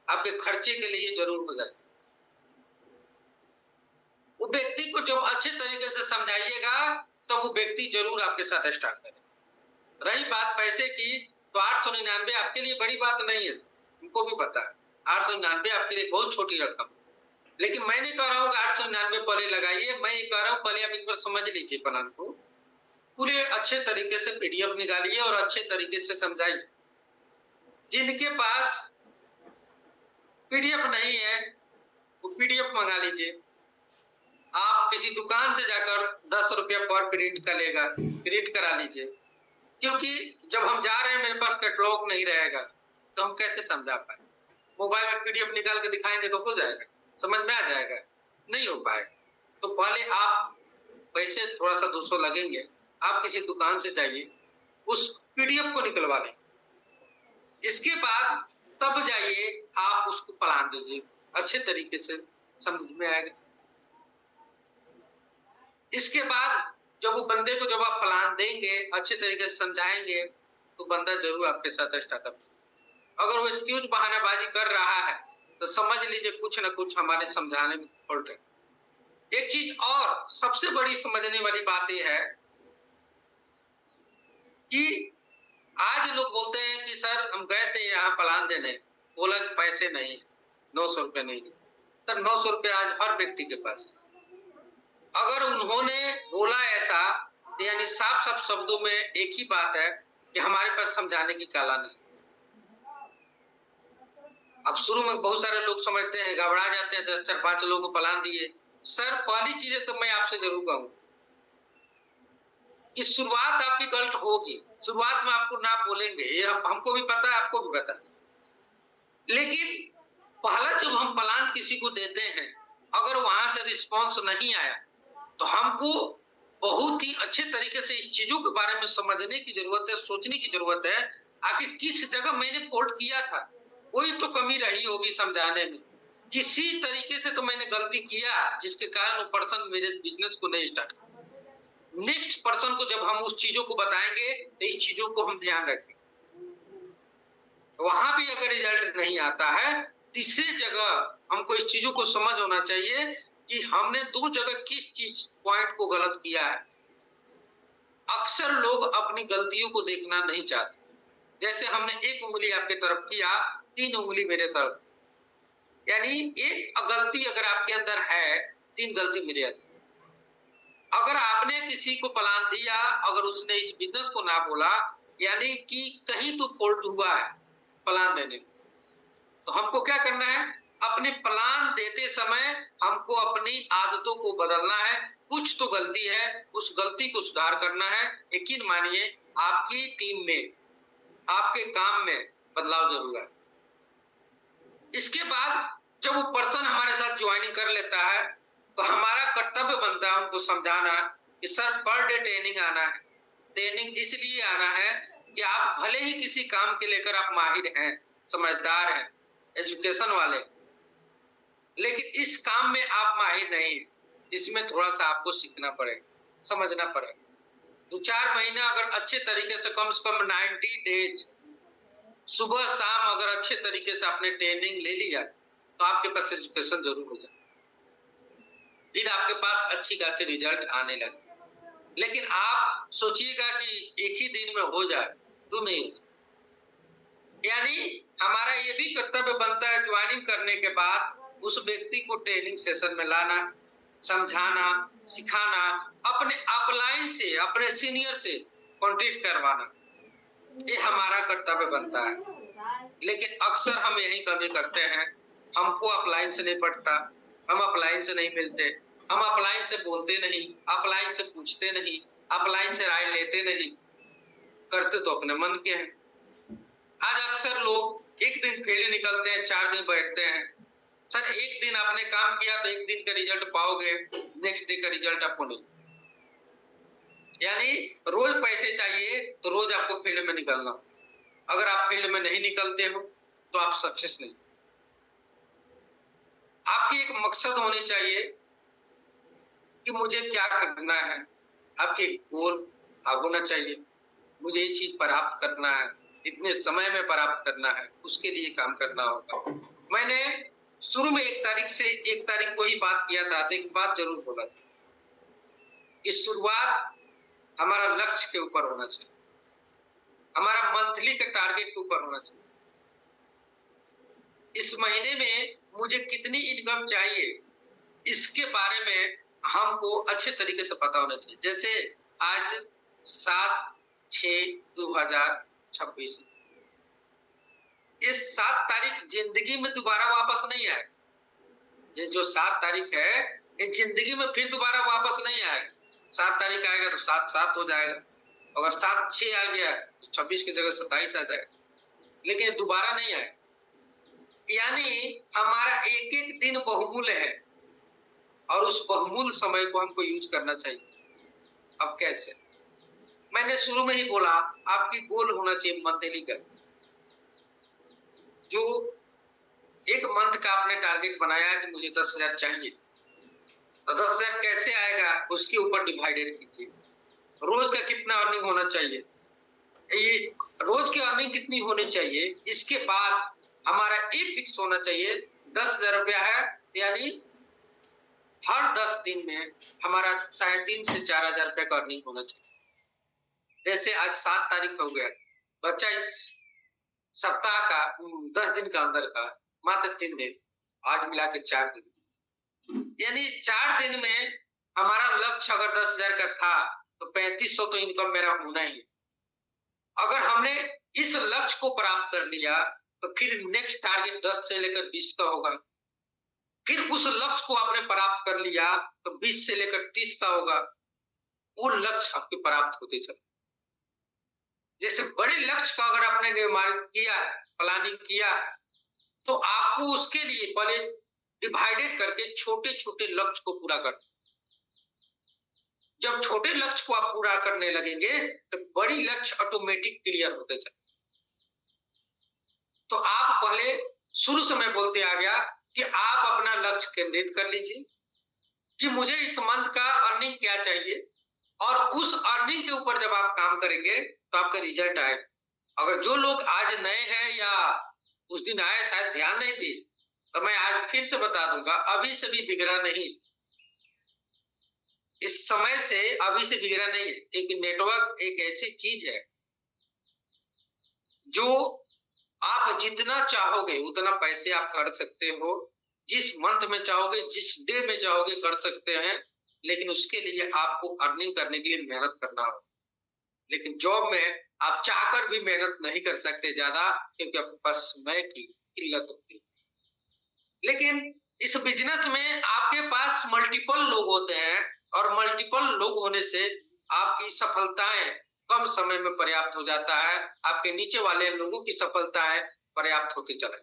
आपके खर्चे के लिए जरूर हो जाए। वो व्यक्ति को जब अच्छे तरीके से समझाइएगा तो वो व्यक्ति जरूर आपके साथ स्टार्ट करेगा। रही बात पैसे की, तो 899 आपके लिए बड़ी बात नहीं है, उनको भी पता है 899 आपके लिए बहुत छोटी रकम, लेकिन मैं नहीं कह रहा हूँ कि 899 पहले लगाइए, मैं ये कह रहा हूँ पहले आप एक बार समझ लीजिए प्लान को, पूरे अच्छे तरीके से पीडीएफ निकालिए और अच्छे तरीके से समझाइए। जिनके पास पीडीएफ नहीं है वो पीडीएफ मंगा लीजिए, आप किसी दुकान से जाकर 10 रुपया पर प्रिंट का लेगा, प्रिंट करा लीजिए, क्योंकि जब हम जा रहे हैं मेरे पास कैटलॉग नहीं रहेगा तो हम कैसे समझा पाए? मोबाइल में पीडीएफ निकाल के दिखाएंगे तो हो जाएगा, समझ में आ जाएगा? नहीं हो पाएगा। तो पहले आप पैसे थोड़ा सा 200 लगेंगे, आप किसी दुकान से जाइए, उस पीडीएफ को निकलवा लें, इसके बाद तब जाइए आप उसको प्लान दीजिए, अच्छे तरीके से समझ में आएगा। इसके बाद जब वो बंदे को जब आप प्लान देंगे, अच्छे तरीके से समझाएंगे, तो बंदा जरूर आपके साथ स्टार्टअप। अगर वो एक्सक्यूज बहानाबाजी कर रहा है तो समझ लीजिए कुछ ना कुछ हमारे समझाने में फॉल्ट है। एक चीज और सबसे बड़ी समझने वाली बात यह है कि आज लोग बोलते हैं कि सर हम गए थे यहाँ प्लान देने, बोला कि पैसे नहीं, 900 रुपये नहीं। सर 900 रुपये आज हर व्यक्ति के पास है। अगर उन्होंने बोला ऐसा, यानी साफ साफ शब्दों में एक ही बात है कि हमारे पास समझाने की काला नहीं। अब शुरू में बहुत सारे लोग समझते हैं, घबरा जाते हैं, 10 4 5 लोगों को प्लान दिए। सर पहली चीजें तो मैं आपसे जरूर कहूँ कि शुरुआत आपकी गलत होगी, शुरुआत में आपको ना बोलेंगे, ये हमको भी पता है, आपको भी पता है, लेकिन पहला जब हम प्लान किसी को देते हैं, अगर वहां से रिस्पॉन्स नहीं आया तो हमको बहुत ही अच्छे तरीके से इस चीजों के बारे में समझने की जरूरत है, सोचने की जरूरत है, आखिर किस जगह मैंने फॉल्ट किया था, कोई तो कमी रही होगी समझाने में, किसी तरीके से तो मैंने गलती किया जिसके कारण वो पर्सन मेरे बिजनेस को नहीं स्टार्ट किया। नेक्स्ट पर्सन को जब हम उस चीजों को बताएंगे तो इस चीजों को हम ध्यान रखें। वहां भी अगर रिजल्ट नहीं आता है, तीसरी जगह हमको इस चीजों को समझ होना चाहिए कि हमने 2 जगह किस चीज पॉइंट को गलत किया है। अक्सर लोग अपनी गलतियों को देखना नहीं चाहते, जैसे हमने 1 उंगली आपके तरफ किया, 3 उंगली मेरे तरफ, यानी एक गलती अगर आपके अंदर है, 3 गलती मेरे अंदर। अगर आपने किसी को प्लान दिया, अगर उसने इस बिजनेस को ना बोला, यानी कि कहीं तो फॉल्ट हुआ है प्लान देने में। तो हमको क्या करना है, अपने प्लान देते समय हमको अपनी आदतों को बदलना है, कुछ तो गलती है, उस गलती को सुधार करना है। यकीन मानिए आपकी टीम में, आपके काम में बदलाव जरूर है। इसके बाद जब वो पर्सन हमारे साथ ज्वाइनिंग कर लेता है तो हमारा कर्तव्य बनता है उनको समझाना कि सर पर डे ट्रेनिंग आना है। ट्रेनिंग इसलिए आना है कि आप भले ही किसी काम के लेकर आप माहिर हैं, समझदार हैं, एजुकेशन वाले, लेकिन इस काम में आप माहिर नहीं हैं। इसमें थोड़ा सा आपको सीखना पड़ेगा, समझना पड़ेगा। 2-4 महीना अगर अच्छे तरीके से कम 90 डेज सुबह शाम अगर अच्छे तरीके से आपने ट्रेनिंग ले लिया तो आपके पास एजुकेशन जरूर हो जाए, फिर आपके पास अच्छी खासी रिजल्ट आने लगे। लेकिन आप सोचिएगा कि एक ही दिन में हो जाए तो नहीं हो जाए। यानी हमारा ये भी कर्तव्य बनता है ज्वाइनिंग करने के बाद उस व्यक्ति को ट्रेनिंग सेशन में लाना, समझाना, सिखाना, अपने अपलाइन से, अपने सीनियर से कॉन्टेक्ट करवाना, ये हमारा कर्तव्य बनता है। लेकिन अक्सर हम यही कमी करते हैं, हमको अपलाइन से नहीं पड़ता, हम अपलाइन से नहीं मिलते, हम अपलाइन से बोलते नहीं, अपलाइन से पूछते नहीं, अपलाइन से राय लेते नहीं, करते तो अपने मन के हैं। आज अक्सर लोग एक दिन फील्ड निकलते हैं, 4 दिन बैठते हैं। सर एक दिन आपने काम किया तो एक दिन का रिजल्ट पाओगे, नेक्स्ट डे का रिजल्ट आपको नहीं। यानी रोज पैसे चाहिए तो रोज आपको फील्ड में निकलना। अगर आप फील्ड में नहीं निकलते हो तो आप सक्सेस नहीं। आपकी एक मकसद होनी चाहिए कि मुझे क्या करना है, आपके गोल होना चाहिए। मुझे ये चीज प्राप्त करना है, इतने समय में प्राप्त करना है, उसके लिए काम करना होगा। मैंने शुरू में 1 तारीख से 1 तारीख को ही बात किया था, तो एक बात जरूर बोला था कि शुरुआत हमारा लक्ष्य के ऊपर होना चाहिए, हमारा मंथली के टारगेट के ऊपर होना चाहिए। इस महीने में मुझे कितनी इनकम चाहिए इसके बारे में हमको अच्छे तरीके से पता होना चाहिए। जैसे आज 7/6/2026, ये 7 तारीख जिंदगी में दोबारा वापस नहीं आए। ये जो 7 तारीख है ये जिंदगी में फिर दोबारा वापस नहीं आएगा। 7 तारीख आएगा तो 7/7 हो जाएगा, अगर 7/6 आ गया तो 26 की जगह 27 आ जाएगा, लेकिन ये दोबारा नहीं आएगा। यानी हमारा एक एक दिन बहुमूल्य है और उस बहुमूल्य समय को हमको यूज करना चाहिए। अब कैसे? मैंने शुरू में ही बोला आपकी गोल होना चाहिए मंथली का। जो एक मंथ का आपने टारगेट बनाया है कि मुझे 10,000 चाहिए, तो 10,000 कैसे आएगा उसके ऊपर डिवाइडेड कीजिए। रोज का कितना अर्निंग होना चाहिए, ये रोज की अर्निंग कितनी होनी चाहिए, इसके बाद हमारा ये फिक्स होना चाहिए 10,000 रुपया है, यानी हर 10 दिन में हमारा 3,500 से 4,000 रुपया का अर्निंग होना चाहिए। जैसे आज 7 तारीख हो गया, बच्चा इस सप्ताह का 10 दिन का अंदर का मात्र 3 दिन, आज मिला के 4 दिन, यानी 4 दिन में हमारा लक्ष्य अगर 10,000 का था तो 3,500 तो इनकम मेरा होना ही है। अगर हमने इस लक्ष्य को प्राप्त कर लिया तो फिर नेक्स्ट टारगेट 10 से लेकर 20 का होगा। फिर उस लक्ष्य को आपने प्राप्त कर लिया तो 20 से लेकर 30 का होगा। वो लक्ष्य आपके प्राप्त होते चले। जैसे बड़े लक्ष्य का अगर आपने निर्माण किया है, प्लानिंग किया है, तो आपको उसके लिए पहले डिवाइडेड करके छोटे छोटे लक्ष्य को पूरा करना। जब छोटे लक्ष्य को आप पूरा करने लगेंगे तो बड़ी लक्ष्य ऑटोमेटिक क्लियर होते चले। तो आप पहले शुरू से मैं बोलते आ गया कि आप अपना लक्ष्य केंद्रित कर लीजिए कि मुझे इस मंथ का अर्निंग क्या चाहिए, और उस अर्निंग के ऊपर जब आप काम करेंगे तो आपका रिजल्ट आएगा। अगर जो लोग आज नए हैं या उस दिन आए शायद ध्यान नहीं दिए, तो मैं आज फिर से बता दूंगा, अभी से भी बिगड़ा नहीं, इस समय से अभी से बिगड़ा नहीं है। क्योंकि नेटवर्क एक ऐसी चीज है जो आप जितना चाहोगे उतना पैसे आप कर सकते हो, जिस मंथ में चाहोगे, जिस डे में चाहोगे कर सकते हैं, लेकिन उसके लिए आपको अर्निंग करने के लिए मेहनत करना होगा। लेकिन जॉब में आप चाहकर भी मेहनत नहीं कर सकते ज्यादा, क्योंकि आपके पास समय की किल्लत होती है। लेकिन इस बिजनेस में आपके पास मल्टीपल लोग होते हैं, और मल्टीपल लोग होने से आपकी सफलताएं कम समय में पर्याप्त हो जाता है, आपके नीचे वाले लोगों की सफलताएं पर्याप्त होती चले।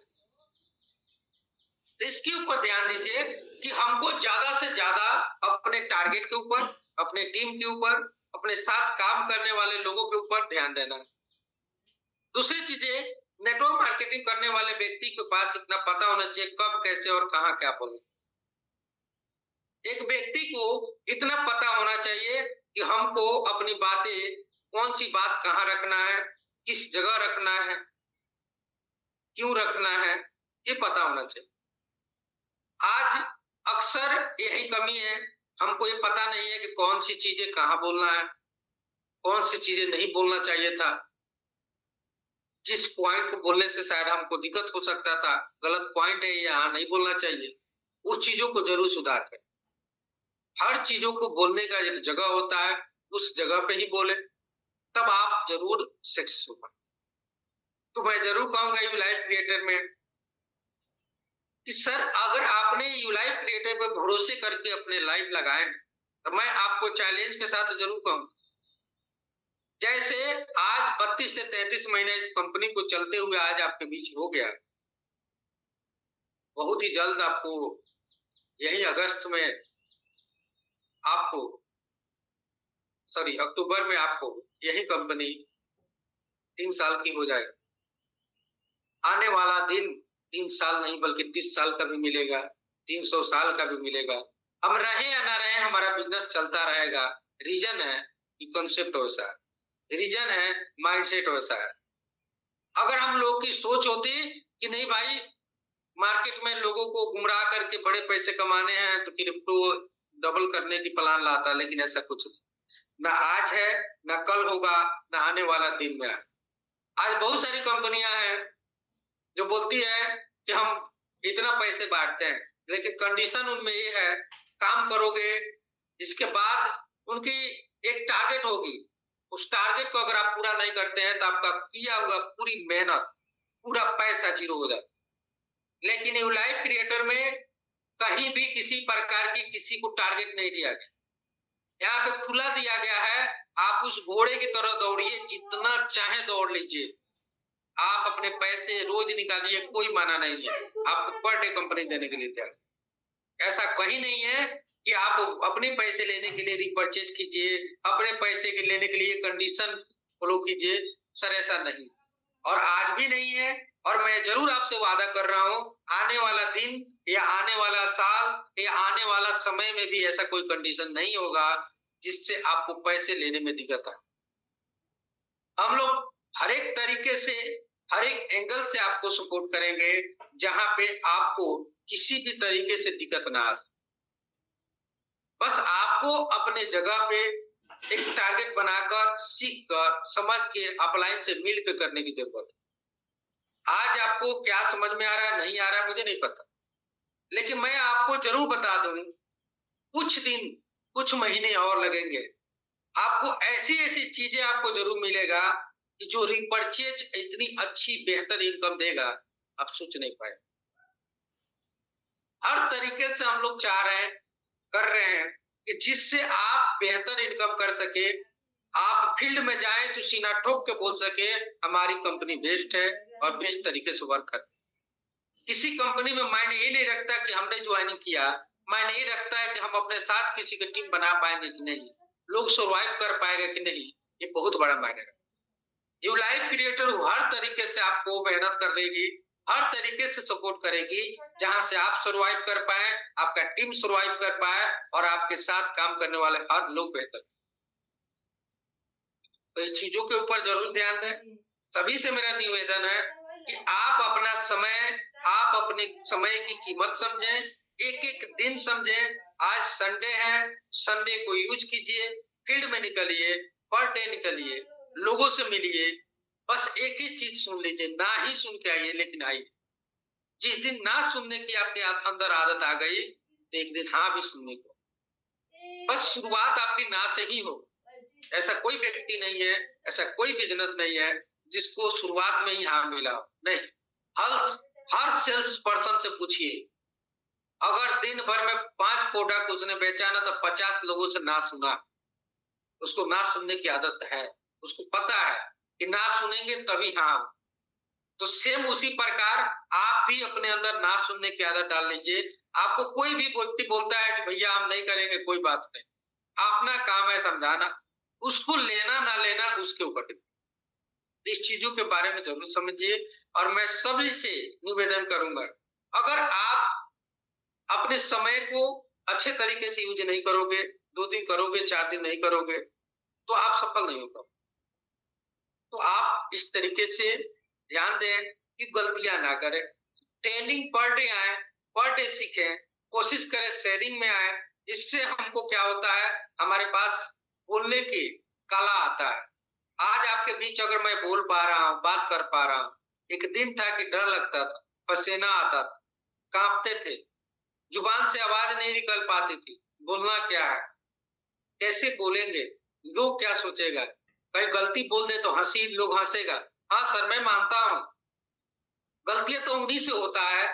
तो इसके ऊपर ध्यान दीजिए कि हमको ज्यादा से ज्यादा अपने टारगेट के ऊपर, अपने टीम के ऊपर, अपने साथ काम करने वाले लोगों के ऊपर ध्यान देना है। दूसरी चीजें, नेटवर्क मार्केटिंग करने वाले व्यक्ति के पास इतना पता होना चाहिए कब, कैसे और कहां क्या बोलना। एक व्यक्ति को इतना पता होना चाहिए कि हमको अपनी बातें, कौन सी बात कहां रखना है, किस जगह रखना है, क्यों रखना है, ये पता होना चाहिए। आज अक्सर यही कमी है, हमको ये पता नहीं है कि कौन सी चीजें कहां बोलना है, कौन सी चीजें नहीं बोलना चाहिए था, जिस पॉइंट को बोलने से शायद हमको दिक्कत हो सकता था, गलत पॉइंट है, यहाँ नहीं बोलना चाहिए, उस चीजों को जरूर सुधार करें। हर चीजों को बोलने का एक जगह होता है, उस जगह पे ही बोले, तब आप जरूर सक्सेसफुल बने। तो मैं जरूर कहूंगा यू लाइफ क्रिएटर में कि सर अगर आपने यू लाइफ क्रिएटर पर भरोसे करके अपने लाइफ लगाए, तो मैं आपको चैलेंज के साथ जरूर कहूँ, जैसे आज 32 से 33 महीने इस कंपनी को चलते हुए आज आपके बीच हो गया, बहुत ही जल्द आपको यही अगस्त में आपको, सॉरी अक्टूबर में आपको यही कंपनी 3 साल की हो जाएगी। आने वाला दिन 3 साल नहीं बल्कि 30 साल का भी मिलेगा, 300 साल का भी मिलेगा। हम रहे या ना रहे, हमारा बिजनेस चलता रहेगा। रीजन है कि कॉन्सेप्ट वैसा है, रीजन है माइंडसेट वैसा है। अगर हम लोग की सोच होती कि नहीं भाई, मार्केट में लोगों को गुमराह करके बड़े पैसे कमाने हैं, तो क्रिप्टो डबल करने की प्लान लाता, लेकिन ऐसा कुछ नहीं, ना आज है, ना कल होगा, ना आने वाला दिन में है। आज बहुत सारी कंपनियां हैं जो बोलती है कि हम इतना पैसे बांटते हैं, लेकिन कंडीशन उनमें ये है, काम करोगे, इसके बाद उनकी एक टारगेट होगी, उस टारगेट को अगर आप पूरा नहीं करते हैं तो आपका किया हुआ पूरी मेहनत, पूरा पैसा जीरो हो जाता। लेकिन ये लाइफ क्रिएटर में कहीं भी किसी प्रकार की किसी को टारगेट नहीं दिया गया, यहाँ पे खुला दिया गया है, आप उस घोड़े की तरह दौड़िए, जितना चाहे दौड़ लीजिए, आप अपने पैसे रोज निकालिए, कोई माना नहीं है, आपको पर डे कंपनी देने के लिए तैयार। ऐसा कहीं नहीं है कि आप अपने पैसे लेने के लिए रिपर्चेज कीजिए, अपने पैसे के लेने के लिए कंडीशन फॉलो कीजिए, सर ऐसा नहीं, और आज भी नहीं है। और मैं जरूर आपसे वादा कर रहा हूं, आने वाला दिन या आने वाला साल या आने वाला समय में भी ऐसा कोई कंडीशन नहीं होगा जिससे आपको पैसे लेने में दिक्कत आए। हम लोग हर एक तरीके से, हर एक एंगल से आपको सपोर्ट करेंगे, जहां पे आपको किसी भी तरीके से दिक्कत ना आ सके। बस आपको अपने जगह पे एक टारगेट बनाकर, सीख कर, समझ के, अपलाइन से मिल के करने की जरूरत है। आज आपको क्या समझ में आ रहा है, नहीं आ रहा है, मुझे नहीं पता, लेकिन मैं आपको जरूर बता दूं, कुछ दिन, कुछ महीने और लगेंगे, आपको ऐसी ऐसी चीजें आपको जरूर मिलेगा कि जो रिपर्चेज इतनी अच्छी बेहतर इनकम देगा, आप सोच नहीं पाए। हर तरीके से हम लोग चाह रहे हैं, कर रहे हैं कि जिससे आप बेहतर इनकम कर सके, आप फील्ड में जाएं तो सीना ठोक के बोल सके हमारी कंपनी बेस्ट है और बेस्ट तरीके से वर्क कर। किसी कंपनी में मायने ये नहीं रखता कि हमने ज्वाइनिंग किया, मायने ये रखता है कि हम अपने साथ किसी की टीम बना पाएंगे कि नहीं, लोग सर्वाइव कर पाएगा कि नहीं, ये बहुत बड़ा मायने रखता है। यू लाइफ क्रिएटर हर तरीके से आपको मेहनत कर देगी, हर तरीके से सपोर्ट करेगी, जहां से आप सर्वाइव कर पाए, आपका टीम सर्वाइव कर पाए और आपके साथ काम करने वाले हर लोग बेहतर। तो इस चीजों के ऊपर जरूर ध्यान दें। सभी से मेरा निवेदन है कि आप अपना समय, आप अपने समय की कीमत समझें, एक एक दिन समझें। आज संडे है, संडे को यूज कीजिए, फील्ड में निकलिए, पर डे निकलिए, लोगों से मिलिए, बस एक ही चीज सुन लीजिए, ना ही सुन के आइए लेकिन आइए। जिस दिन ना सुनने की आपके अंदर आदत आ गई, तो एक दिन हाँ भी सुनने को। बस शुरुआत आपकी ना से ही हो। ऐसा कोई व्यक्ति नहीं है, ऐसा कोई बिजनेस नहीं है जिसको शुरुआत में ही हाँ मिला, नहीं। हर सेल्स पर्सन से पूछिए, अगर दिन भर में 5 प्रोडक्ट उसने बेचा ना तो 50 लोगों से ना सुना। उसको ना सुनने की आदत है, उसको पता है कि ना सुनेंगे तभी हाँ। तो सेम उसी प्रकार आप भी अपने अंदर ना सुनने की आदत डाल लीजिए। आपको कोई भी व्यक्ति बोलता है कि भैया हम नहीं करेंगे, कोई बात नहीं, अपना काम है समझाना, उसको लेना ना लेना उसके ऊपर है। इस चीजों के बारे में जरूर समझिए। और मैं सभी से निवेदन करूंगा, अगर आप अपने समय को अच्छे तरीके से यूज नहीं करोगे, 2 दिन करोगे 4 दिन नहीं करोगे, तो आप सफल नहीं हो पाओगे। तो आप इस तरीके से ध्यान दें कि गलतियां ना करें। ट्रेनिंग पर डे आए, पर डे सीखें, कोशिश करें शेयरिंग में आए। इससे हमको क्या होता है, हमारे पास बोलने की कला आता है। आज आपके बीच अगर मैं बोल पा रहा हूँ, बात कर पा रहा हूँ, एक दिन था कि डर लगता था, पसीना आता था, कांपते थे, जुबान से आवाज नहीं निकल पाती थी, बोलना क्या है, कैसे बोलेंगे, लोग क्या सोचेगा, कहीं गलती बोल दे तो हंसी, लोग हंसेगा। हाँ सर मैं मानता हूँ, गलतियां तो उन्हीं से होता है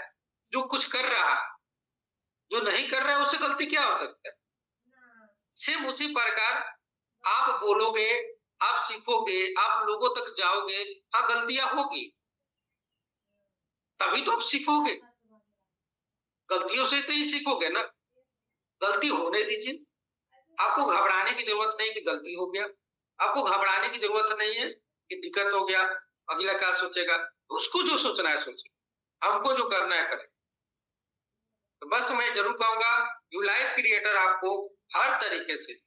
जो कुछ कर रहा है, जो नहीं कर रहा है उससे गलती क्या हो सकता है। सेम उसी प्रकार आप बोलोगे, आप सीखोगे, आप लोगों तक जाओगे, हाँ गलतियां होगी, तभी तो आप सीखोगे। गलतियों से तो ही सीखोगे ना। गलती होने दीजिए, आपको घबराने की जरूरत नहीं कि गलती हो गया, आपको घबराने की जरूरत नहीं है कि दिक्कत हो गया, अगला क्या सोचेगा। उसको जो सोचना है सोचे, हमको जो करना है करें। तो बस मैं जरूर कहूंगा, यू लाइफ क्रिएटर आपको हर तरीके से,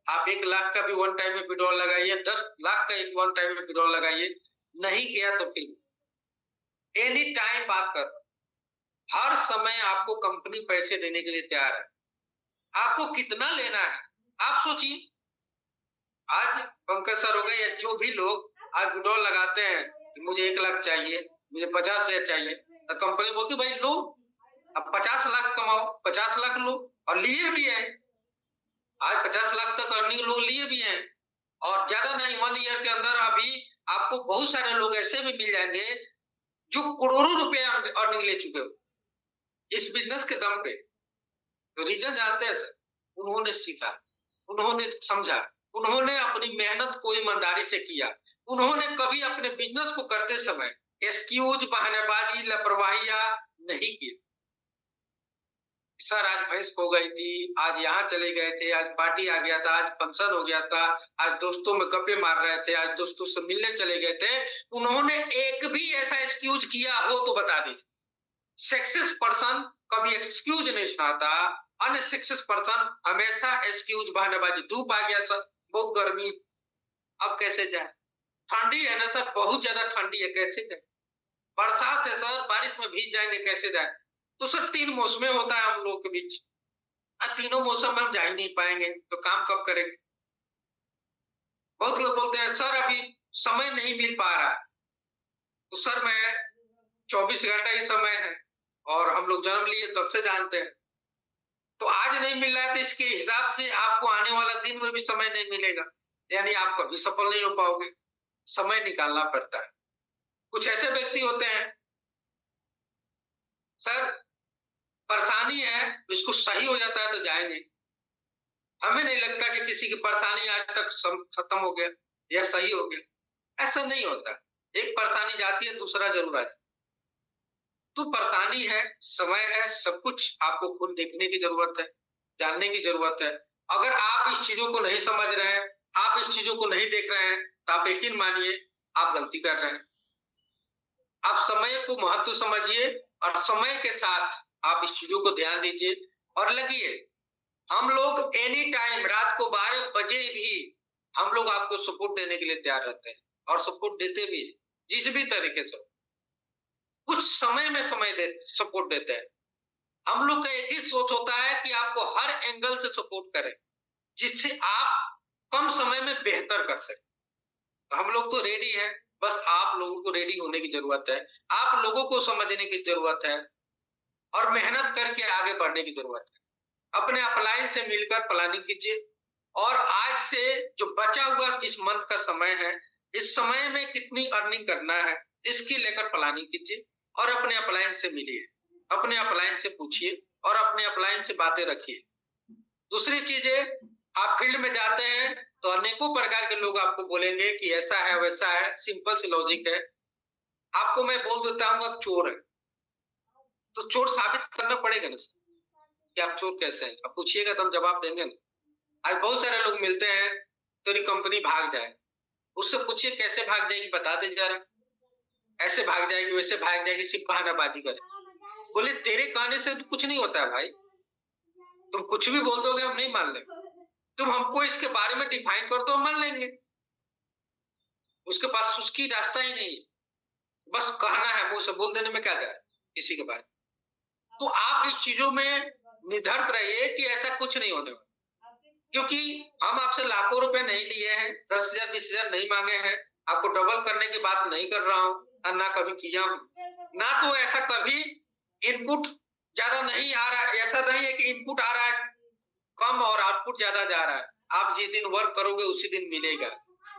आप 1 लाख का भी वन टाइम में विड्रॉल लगाइए, 10 लाख का एक वन टाइम में विड्रॉल लगाइए, नहीं किया तो फिर एनी टाइम बात कर, हर समय आपको कंपनी पैसे देने के लिए तैयार है। आपको कितना लेना है आप सोचिए। आज पंकज सर हो गए या जो भी लोग आज विड्रॉल लगाते हैं कि मुझे 1 लाख चाहिए, मुझे 50,000 चाहिए, तो कंपनी बोलती भाई लो, अब 50 लाख कमाओ, 50 लाख लो, और लिए भी है। आज 50 लाख तक अर्निंग लोग लिए भी हैं, और ज्यादा नहीं 1 ईयर के अंदर अभी आपको बहुत सारे लोग ऐसे भी मिल जाएंगे जो करोड़ों रुपए अर्निंग ले चुके हो इस बिजनेस के दम पे। तो रीजन जानते हैं सर, उन्होंने सीखा, उन्होंने समझा, उन्होंने अपनी मेहनत को ईमानदारी से किया, उन्होंने कभी अपने बिजनेस को करते समय एक्सक्यूज, बहानेबाजी, लापरवाही नहीं की। सर आज भैंस खो गई थी, आज यहाँ चले गए थे, आज पार्टी आ गया था, आज फंक्शन हो गया था, आज दोस्तों में गप्पे मार रहे थे, आज दोस्तों से मिलने चले गए थे। उन्होंने एक भी ऐसा एक्सक्यूज किया हो तो बता दीजिए। सक्सेस पर्सन कभी एक्सक्यूज नहीं सुनाता, अनसक्सेस पर्सन हमेशा एक्सक्यूज, बहानेबाजी। धूप आ गया सर, बहुत गर्मी, अब कैसे जाए, ठंडी है ना सर, बहुत ज्यादा ठंडी है, कैसे जाए, बरसात है सर, बारिश में भीग जाएंगे, कैसे जाए। तो सर 3 मौसमें होता है हम लोग के बीच, तीनों मौसम में हम जा ही नहीं पाएंगे तो काम कब करेंगे। बहुत लोग बोलते हैं सर अभी समय नहीं मिल पा रहा, तो सर मैं 24 घंटा ही समय है, और हम लोग जन्म लिए तब से जानते हैं। तो आज नहीं मिल रहा है तो इसके हिसाब से आपको आने वाला दिन में भी समय नहीं मिलेगा, यानी आप कभी सफल नहीं हो पाओगे। समय निकालना पड़ता है। कुछ ऐसे व्यक्ति होते हैं सर परेशानी है, इसको सही हो जाता है तो जाएंगे, हमें नहीं लगता कि किसी की परेशानी आज तक खत्म हो गया या सही हो गया, ऐसा नहीं होता। एक परेशानी जाती है, दूसरा जरूर आ जाता। तो परेशानी है, समय है, सब कुछ आपको खुद देखने की जरूरत है, जानने की जरूरत है। अगर आप इस चीजों को नहीं समझ रहे हैं, आप इस चीजों को नहीं देख रहे हैं, तो आप यकीन मानिए आप गलती कर रहे हैं। आप समय को महत्व समझिए, और समय के साथ आप इस चीजों को ध्यान दीजिए और लगिए। हम लोग एनी टाइम रात को 12 बजे भी हम लोग आपको सपोर्ट देने के लिए तैयार रहते हैं, और सपोर्ट देते भी जिस भी तरीके से। कुछ समय में सपोर्ट देते हैं। हम लोग का एक ही सोच होता है कि आपको हर एंगल से सपोर्ट करें, जिससे आप कम समय में बेहतर कर सकें। तो हम लोग तो रेडी हैं, बस आप लोगों को रेडी होने की जरूरत है, आप लोगों को समझने की जरूरत है, और मेहनत करके आगे बढ़ने की जरूरत है। अपने अपलाइन से मिलकर प्लानिंग कीजिए, और आज से जो बचा हुआ इस मंथ का समय है, इस समय में कितनी अर्निंग करना है इसकी लेकर प्लानिंग कीजिए, और अपने अपलाइन से मिलिए, अपने अपलाइन से पूछिए, और अपने अपलाइन से बातें रखिए। दूसरी चीज है, आप फील्ड में जाते हैं तो अनेकों प्रकार के लोग आपको बोलेंगे कि ऐसा है वैसा है, सिंपल सी लॉजिक है। आपको मैं बोल देता हूँ आप चोर है, तो चोर साबित करना पड़ेगा ना कि आप चोर कैसे हैं। आप पूछिएगा तो हम जवाब देंगे ना। आज बहुत सारे लोग मिलते हैं, तेरी कंपनी भाग जाए, उससे पूछिए कैसे भाग जाएगी, बता दे जरा। ऐसे भाग जाएगी, वैसे भाग जाएगी, सिर्फ बहानाबाजी करे। बोले तेरे कहने से तो कुछ नहीं होता है भाई, तुम कुछ भी बोल दोगे हम नहीं मान लेंगे। तुम हमको इसके बारे में डिफाइन कर दो, हम मान लेंगे। उसके पास उसकी रास्ता ही नहीं, बस कहना है, मुंह से बोल देने में क्या जा रहा है किसी के बारे में। तो आप इस चीजों में निर्धर रहिए कि ऐसा कुछ नहीं होने वाला, क्योंकि हम आपसे लाखों रुपए नहीं लिए हैं, 10,000 20,000 नहीं मांगे हैं, आपको डबल करने की बात नहीं कर रहा हूँ, ना कभी किया हूँ, ना तो ऐसा कभी इनपुट ज्यादा नहीं आ रहा है। ऐसा नहीं है कि इनपुट आ रहा है कम और आउटपुट ज्यादा जा रहा है। आप जिस दिन वर्क करोगे उसी दिन मिलेगा,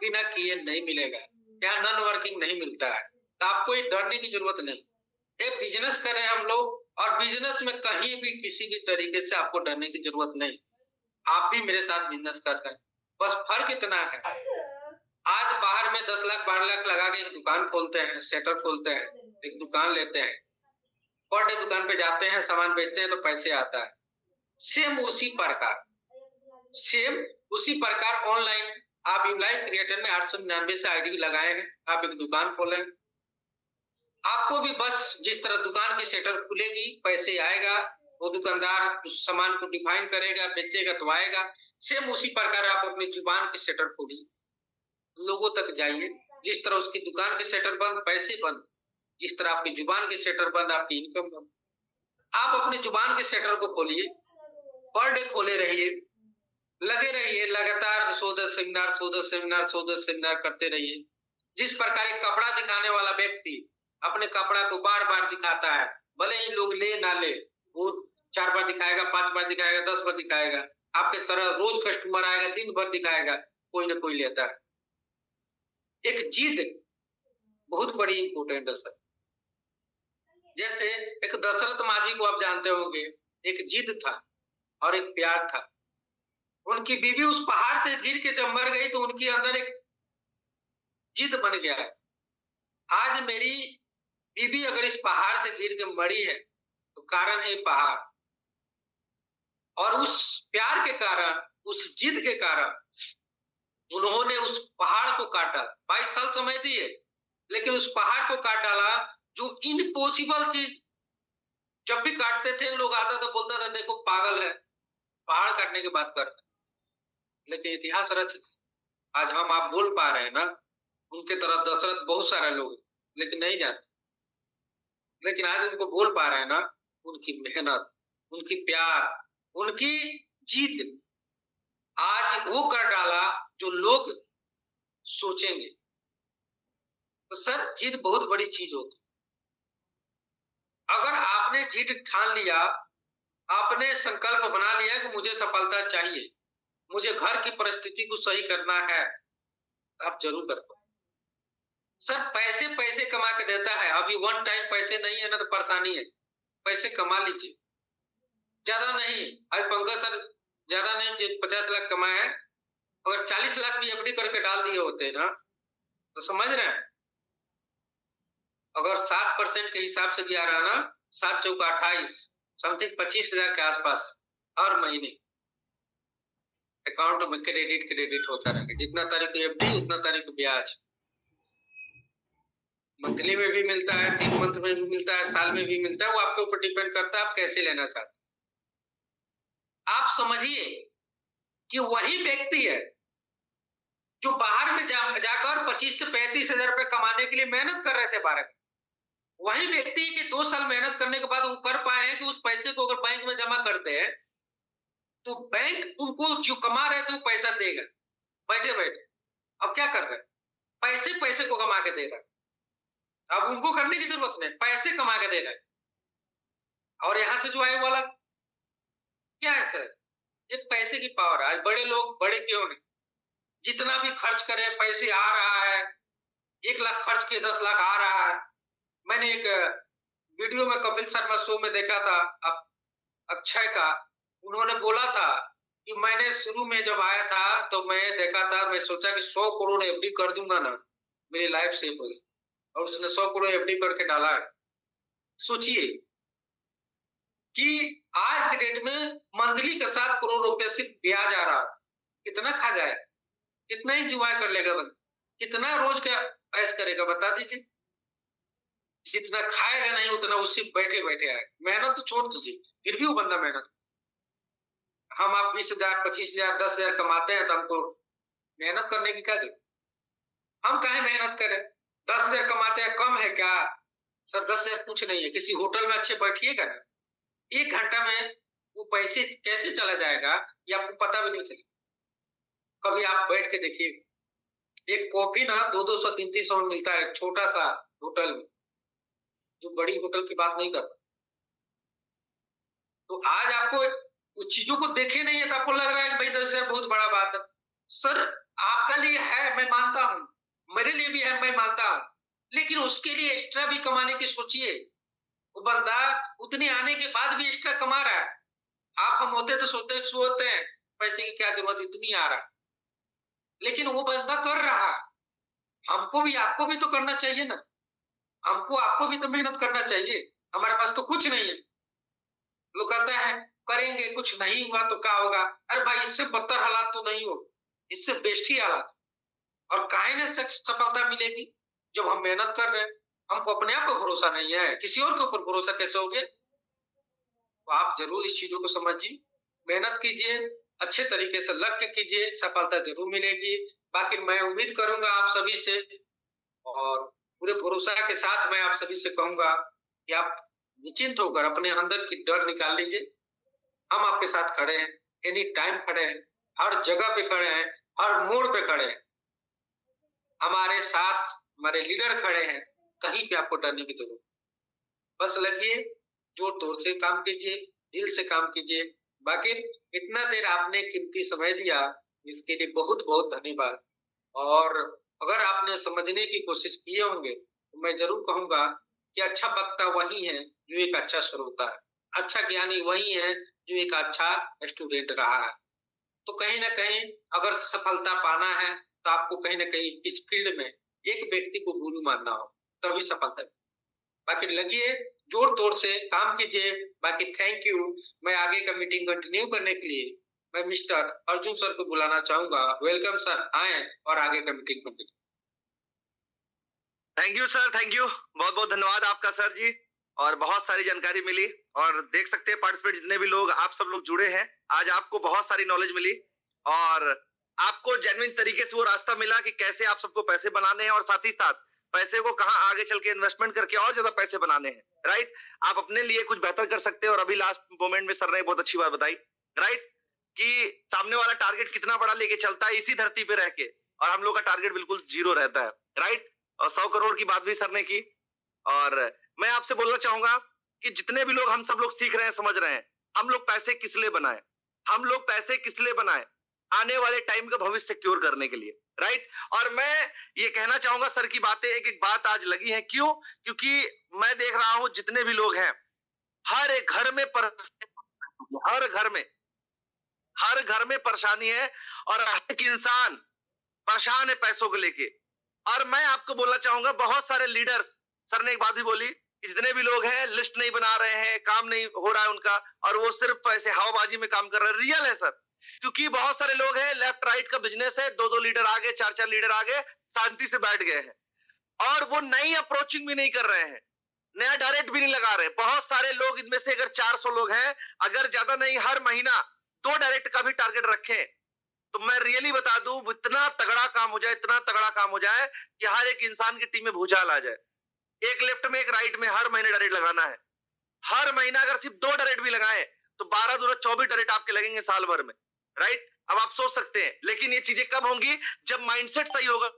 बिना किए नहीं मिलेगा। यहाँ नॉन वर्किंग नहीं मिलता है, तो आपको ये डरने की जरूरत नहीं। एक बिजनेस कर रहे हैं हम लोग, और बिजनेस में कहीं भी किसी भी तरीके से आपको डरने की जरूरत नहीं। आप भी मेरे साथ बिजनेस कर रहे हैं, बस फर्क इतना है, आज बाहर में 10 लाख 12 लाख लगा के एक दुकान खोलते हैं, सेटर खोलते हैं, एक दुकान लेते हैं, पर डे दुकान पे जाते हैं, सामान बेचते हैं तो पैसे आता है। सेम उसी प्रकार, सेम उसी प्रकार ऑनलाइन आप यूलाइफ क्रिएटर में 899 से आईडी लगाए हैं, आप एक दुकान खोले, आपको भी बस जिस तरह दुकान की सेटर खुलेगी पैसे आएगा, वो दुकानदार उस सामान को डिफाइन करेगा, बेचेगा तो आएगा। सेम उसी प्रकार आप अपनी जुबान की सेटर खोलिए, लोगों तक जाइए। जिस तरह उसकी दुकान के सेटर बंद, पैसे बंद, जिस तरह आपकी जुबान के सेटर बंद, आपकी इनकम बंद। आप अपनी जुबान के सेटर को खोलिए, पर डे खोले रहिए, लगे रहिए, लगातार 100 सेमिनार करते रहिए। जिस प्रकार एक कपड़ा दिखाने वाला व्यक्ति अपने कपड़ा को बार बार दिखाता है, भले ही लोग ले ना ले, वो 4 बार दिखाएगा, 5 बार दिखाएगा, 10 बार दिखाएगा। आपके तरह रोज कस्टमर आएगा, दिन भर दिखाएगा, कोई ना कोई लेता है। एक जिद बहुत बड़ी इंपोर्टेंट है सर। जैसे एक दशरथ माझी को आप जानते होंगे, एक जिद था और एक प्यार था। उनकी बीवी उस पहाड़ से गिर के जब मर गई तो उनके अंदर एक जिद बन गया है, आज मेरी बीवी अगर इस पहाड़ से गिर के मरी है तो कारण है पहाड़। और उस प्यार के कारण, उस जिद के कारण उन्होंने उस पहाड़ को काटा। 22 साल समय दिए, लेकिन उस पहाड़ को काट डाला, जो इम्पॉसिबल चीज। जब भी काटते थे लोग आता था, बोलता था देखो पागल है, पहाड़ काटने की बात करता। लेकिन इतिहास रचित, आज हम आप बोल पा रहे हैं ना, उनके तरह दशरथ बहुत सारे लोग लेकिन नहीं जानते, लेकिन आज उनको बोल पा रहे हैं ना। उनकी मेहनत, उनकी प्यार, उनकी जीत आज वो कर डाला जो लोग सोचेंगे। तो सर जिद बहुत बड़ी चीज होती। अगर आपने जिद ठान लिया, आपने संकल्प बना लिया कि मुझे सफलता चाहिए, मुझे घर की परिस्थिति को सही करना है, आप जरूर कर पाओ। सर पैसे पैसे कमा के देता है, अभी वन टाइम पैसे नहीं है ना तो परेशानी है, पैसे कमा लीजिए, ज्यादा नहीं। आज पंकज सर ज्यादा नहीं 50 लाख कमाए हैं, अगर 40 लाख भी एफडी करके डाल दिए होते ना तो समझ रहे हैं, अगर 7% के हिसाब से भी आ रहा ना, 7 चौका 28, समथिंग 25,000 के आसपास हर महीने अकाउंट में क्रेडिट होता रहेगा। जितना तारीख को एफडी उतना तारीख को ब्याज, मंथली में भी मिलता है, 3 मंथ में भी मिलता है, साल में भी मिलता है, वो आपके ऊपर डिपेंड करता है आप कैसे लेना चाहते हैं। आप समझिए कि वही व्यक्ति है जो बाहर में जाकर 25 से 35 हजार रुपए कमाने के लिए मेहनत कर रहे थे भारत। वही व्यक्ति के 2 साल मेहनत करने के बाद वो कर पाए हैं कि उस पैसे को अगर बैंक में जमा करते हैं तो बैंक उनको जो कमा रहे थे वो पैसा देगा बैठे बैठे। अब क्या कर रहे हैं, पैसे पैसे को कमा के दे रहा है, अब उनको करने की जरूरत नहीं, पैसे कमा के दे रहा है। और यहां से जो आए वाला क्या है सर, ये पैसे की पावर। आज बड़े लोग बड़े क्यों नहीं, जितना भी खर्च करें पैसे आ रहा है, 1 लाख खर्च किए 10 लाख आ रहा है। मैंने एक वीडियो में कपिल शर्मा शो में देखा था, अब अक्षय का, उन्होंने बोला था कि मैंने शुरू में जब आया था तो मैं देखा था, मैं सोचा कि 100 करोड़ एफडी कर दूंगा ना, मेरी लाइफ सेफ होगी, और उसने 100 करोड़ एफडी करके डाला है। सोचिए कि आज के डेट में मंथली का 7 करोड़ रुपए सिर्फ ब्याज आ रहा, कितना खा जाए, कितना एंजॉय कर लेगा बंदा, कितना रोज का ऐश करेगा बता दीजिए। जितना खाएगा नहीं उतना उसी बैठे बैठे आए, मेहनत तो छोड़ दीजिए, फिर भी वो बंदा मेहनत। हम आप 20,000 25,000 10,000 कमाते हैं तो हमको मेहनत करने की क्या जरूरत, हम काहे मेहनत करें। 10,000 कमाते हैं कम है क्या सर? 10,000 कुछ नहीं है, किसी होटल में अच्छे बैठिएगा ना, 1 घंटा में वो पैसे कैसे चला जाएगा ये आपको पता भी नहीं चलेगा। कभी आप बैठ के देखिए, एक कॉफी ना 200 300 में मिलता है छोटा सा होटल में, जो बड़ी होटल की बात नहीं कर। तो आज आपको उस चीजों को देखे नहीं है तो आपको लग रहा है कि भाई 10,000 बहुत बड़ा बात है। सर आपका लिए है, मैं मानता हूँ, मेरे लिए भी है, मैं मानता हूँ, लेकिन उसके लिए एक्स्ट्रा भी कमाने की सोचिए। वो बंदा उतने आने के बाद भी एक्स्ट्रा कमा रहा है। आप हम होते तो सोचते हैं पैसे की क्या जरूरत, इतनी आ रहा, लेकिन वो बंदा कर रहा। हमको भी आपको भी तो करना चाहिए ना, हमको आपको भी तो मेहनत करना चाहिए। हमारे पास तो कुछ नहीं है। लोग कहते हैं करेंगे, कुछ नहीं हुआ तो क्या होगा। अरे भाई इससे बदतर हालात तो नहीं हो, इससे बेस्ट ही हालात। और काहे ने सफलता मिलेगी जब हम मेहनत कर रहे हैं। हमको अपने आप पर भरोसा नहीं है, किसी और के ऊपर भरोसा कैसे हो गया। तो आप जरूर इस चीजों को समझिए, मेहनत कीजिए, अच्छे तरीके से लग के कीजिए, सफलता जरूर मिलेगी। बाकी मैं उम्मीद करूंगा आप सभी से, और पूरे भरोसा के साथ मैं आप सभी से कहूंगा कि आप निश्चिंत होकर अपने अंदर की डर निकाल लीजिए। हम आपके साथ खड़े हैं, एनी टाइम खड़े हैं, हर जगह पे खड़े हैं, हर मोड़ पे खड़े हैं। हमारे साथ हमारे लीडर खड़े हैं, कहीं पे आपको डरने की जरूरत। बस लगिए, जोर तोड़ से काम कीजिए, दिल से काम कीजिए। बाकी इतना देर आपने कीमती समय दिया, इसके लिए बहुत बहुत धन्यवाद। और अगर आपने समझने की कोशिश किए होंगे तो मैं जरूर कहूंगा कि अच्छा वक्ता वही है जो एक अच्छा श्रोता है, अच्छा ज्ञानी वही है जो एक अच्छा स्टूडेंट रहा है। तो कहीं ना कहीं अगर सफलता पाना है तो आपको कहीं ना कहीं इस फील्ड में एक व्यक्ति को गुरु मानना हो, तभी सफलता। बाकी लगिए, जोर तोड़ से काम कीजिए। बाकी थैंक यू। मैं आगे का मीटिंग कंटिन्यू करने के लिए मैं मिस्टर अर्जुन सर को बुलाना चाहूंगा। वेलकम सर, आए और आगे का meeting continue. Thank you sir, thank you, बहुत बहुत धन्यवाद आपका सर जी। और बहुत सारी जानकारी मिली, और देख सकते हैं पार्टिसिपेट जितने भी लोग, आप सब लोग जुड़े हैं, आज आपको बहुत सारी नॉलेज मिली, और आपको जेन्युइन तरीके से वो रास्ता मिला कि कैसे आप सबको पैसे बनाने हैं, और साथ ही साथ पैसे को कहां आगे चल के इन्वेस्टमेंट करके और ज्यादा पैसे बनाने हैं। राइट, आप अपने लिए कुछ बेहतर कर सकते हैं। और अभी लास्ट मोमेंट में सर ने बहुत अच्छी बात बताई, राइट, कि सामने वाला टारगेट कितना बड़ा लेके चलता है इसी धरती पे रह के, और हम लोग का टारगेट बिल्कुल जीरो रहता है। राइट, और 100 करोड़ की बात भी सर ने की। और मैं आपसे बोलना चाहूंगा कि जितने भी लोग, हम सब लोग सीख रहे हैं, समझ रहे हैं, हम लोग पैसे किस लिए बनाए, हम लोग पैसे किस लिए बनाए, आने वाले टाइम का भविष्य सिक्योर करने के लिए। राइट, और मैं ये कहना चाहूंगा, सर की बातें एक एक बात आज लगी है। क्यों? क्योंकि मैं देख रहा हूं जितने भी लोग हैं, हर एक घर में हर घर में हर घर में परेशानी है, और हर एक इंसान परेशान है पैसों को लेके। और मैं आपको बोलना चाहूंगा, बहुत सारे लीडर्स, सर ने एक बात भी बोली कि जितने भी लोग हैं लिस्ट नहीं बना रहे हैं, काम नहीं हो रहा है उनका, और वो सिर्फ ऐसे हवाबाजी में काम कर रहे हैं। रियल है सर, क्योंकि बहुत सारे लोग हैं, लेफ्ट राइट का बिजनेस है, 2-2 लीडर आगे, 4-4 लीडर आगे शांति से बैठ गए हैं, और वो नई अप्रोचिंग भी नहीं कर रहे हैं, नया डायरेक्ट भी नहीं लगा रहे। बहुत सारे लोग, इनमें से अगर 400 लोग हैं, अगर ज्यादा नहीं हर महीना 2 डायरेक्ट का भी टारगेट रखें, तो मैं रियली बता दूं, इतना तगड़ा काम हो जाए, इतना तगड़ा काम हो जाए कि हर एक इंसान की टीम में भूचाल आ जाए। एक लेफ्ट में एक राइट में हर महीने डायरेक्ट लगाना है। हर महीना अगर सिर्फ 2 डायरेक्ट भी लगाए तो 12 दूना 24 डायरेक्ट आपके लगेंगे साल भर में। राइट, अब आप सोच सकते हैं, लेकिन ये चीजें कब होंगी? जब माइंडसेट सही होगा,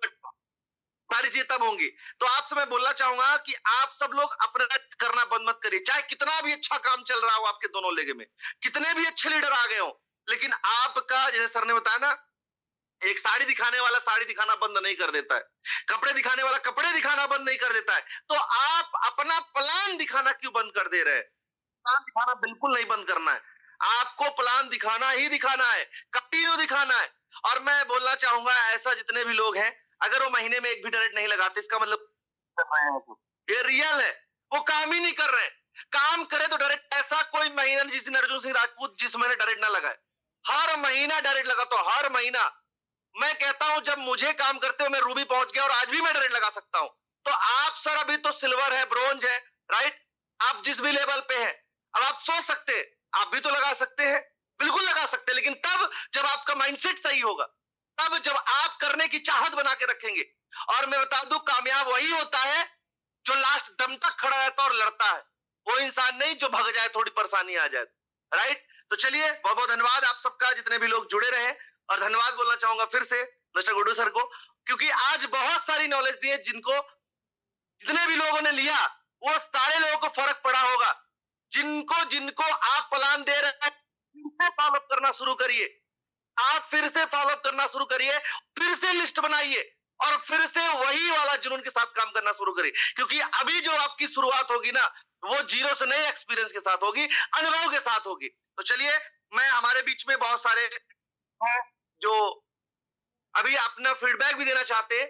सारी चीजें तब होंगी। तो आपसे मैं बोलना चाहूंगा कि आप सब लोग अपना करना बंद मत करिए, चाहे कितना भी अच्छा काम चल रहा हो आपके दोनों लेगे में, कितने भी अच्छे लीडर आ गए हो, लेकिन आपका, जैसे सर ने बताया ना, एक साड़ी दिखाने वाला साड़ी दिखाना बंद नहीं कर देता है, कपड़े दिखाने वाला कपड़े दिखाना बंद नहीं कर देता है। तो आप अपना प्लान दिखाना क्यों बंद कर दे रहे हैं? प्लान दिखाना बिल्कुल नहीं बंद करना है। आपको प्लान दिखाना ही दिखाना है, कंटिन्यू दिखाना है। और मैं बोलना चाहूंगा ऐसा जितने भी लोग हैं, अगर वो महीने में एक भी डायरेक्ट नहीं लगाते, इसका मतलब कर रहे हैं वो। ये रियल है, वो काम ही नहीं कर रहे हैं। काम करे तो डायरेक्ट, ऐसा कोई महीना नहीं जिस दिन अर्जुन सिंह राजपूत जिस महीने डायरेक्ट ना लगाए। हर महीना डायरेक्ट लगाता हूं, हर महीना। मैं कहता हूं जब मुझे काम करते हुए मैं रूबी पहुंच गया और आज भी मैं डायरेक्ट लगा सकता हूं। तो आप सर अभी तो सिल्वर है, ब्रोंज है, राइट? आप जिस भी लेवल पे हैं, अब आप सोच सकते हैं, आप भी तो लगा सकते हैं, बिल्कुल लगा सकते हैं, लेकिन तब जब आपका माइंडसेट सही होगा, तब जब आप करने की चाहत बना के रखेंगे। और मैं बता दूं, कामयाब वही होता है जो लास्ट दम तक खड़ा रहता है और लड़ता है। वो इंसान नहीं जो भग जाए थोड़ी परेशानी आ जाए, राइट? तो चलिए, बहुत बहुत धन्यवाद आप सबका, जितने भी लोग जुड़े रहे। और धन्यवाद बोलना चाहूंगा फिर से मिस्टर गुड्डू सर को, क्योंकि आज बहुत सारी नॉलेज दी है, जिनको जितने भी लोगों ने लिया वो सारे लोगों को फर्क पड़ा होगा। जिनको जिनको आप प्लान दे रहे हैं, फिर से फॉलोअप करना शुरू करिए। आप फिर से फॉलोअप करना शुरू करिए, फिर से लिस्ट बनाइए और फिर से वही वाला जुनून के साथ काम करना शुरू करिए, क्योंकि अभी जो आपकी शुरुआत होगी ना, वो जीरो से नए एक्सपीरियंस के साथ होगी, अनुभव के साथ होगी। तो चलिए, मैं हमारे बीच में बहुत सारे हैं जो अभी अपना फीडबैक भी देना चाहते हैं,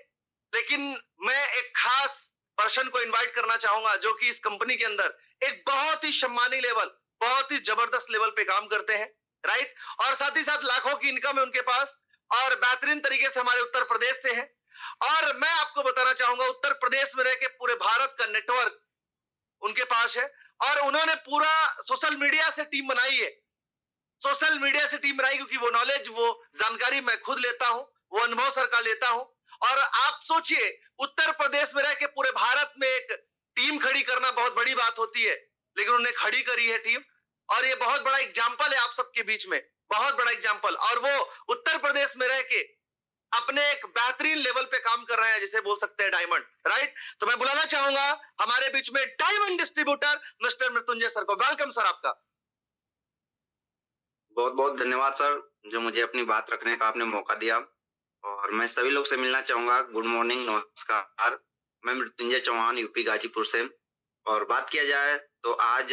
लेकिन मैं एक खास पर्सन को इनवाइट करना चाहूंगा जो कि इस कंपनी के अंदर एक बहुत ही सम्मानीय लेवल, बहुत ही जबरदस्त लेवल पे काम करते हैं, राइट? और साथ ही साथ लाखों की इनकम है उनके पास, और बेहतरीन तरीके से हमारे उत्तर प्रदेश से है। और मैं आपको बताना चाहूंगा, उत्तर प्रदेश में रह के पूरे भारत का नेटवर्क उनके पास है, और उन्होंने पूरा सोशल मीडिया से टीम बनाई है। सोशल मीडिया से टीम बनाई, क्योंकि वो नॉलेज, वो जानकारी मैं खुद लेता हूं, वो अनुभव सर का लेता हूं। और आप सोचिए, उत्तर प्रदेश में रह के पूरे भारत में एक टीम खड़ी करना बहुत बड़ी बात होती है, लेकिन उन्होंने खड़ी करी है टीम, और ये बहुत बड़ा एग्जाम्पल है आप सबके बीच में, बहुत बड़ा एग्जाम्पल। और वो उत्तर प्रदेश में रह के अपने एक बेहतरीन लेवल पे काम कर रहे हैं, जिसे बोल सकते हैं डायमंड, राइट? तो मैं बुलाना चाहूंगा हमारे बीच में diamond distributor mister Mrityunjay sir को। वेलकम सर आपका। बहुत बहुत धन्यवाद सर, जो मुझे अपनी बात रखने का आपने मौका दिया। और मैं सभी लोग से मिलना चाहूंगा। गुड मॉर्निंग, नमस्कार। मैं मृत्युंजय चौहान, यूपी गाजीपुर से। और बात किया जाए तो आज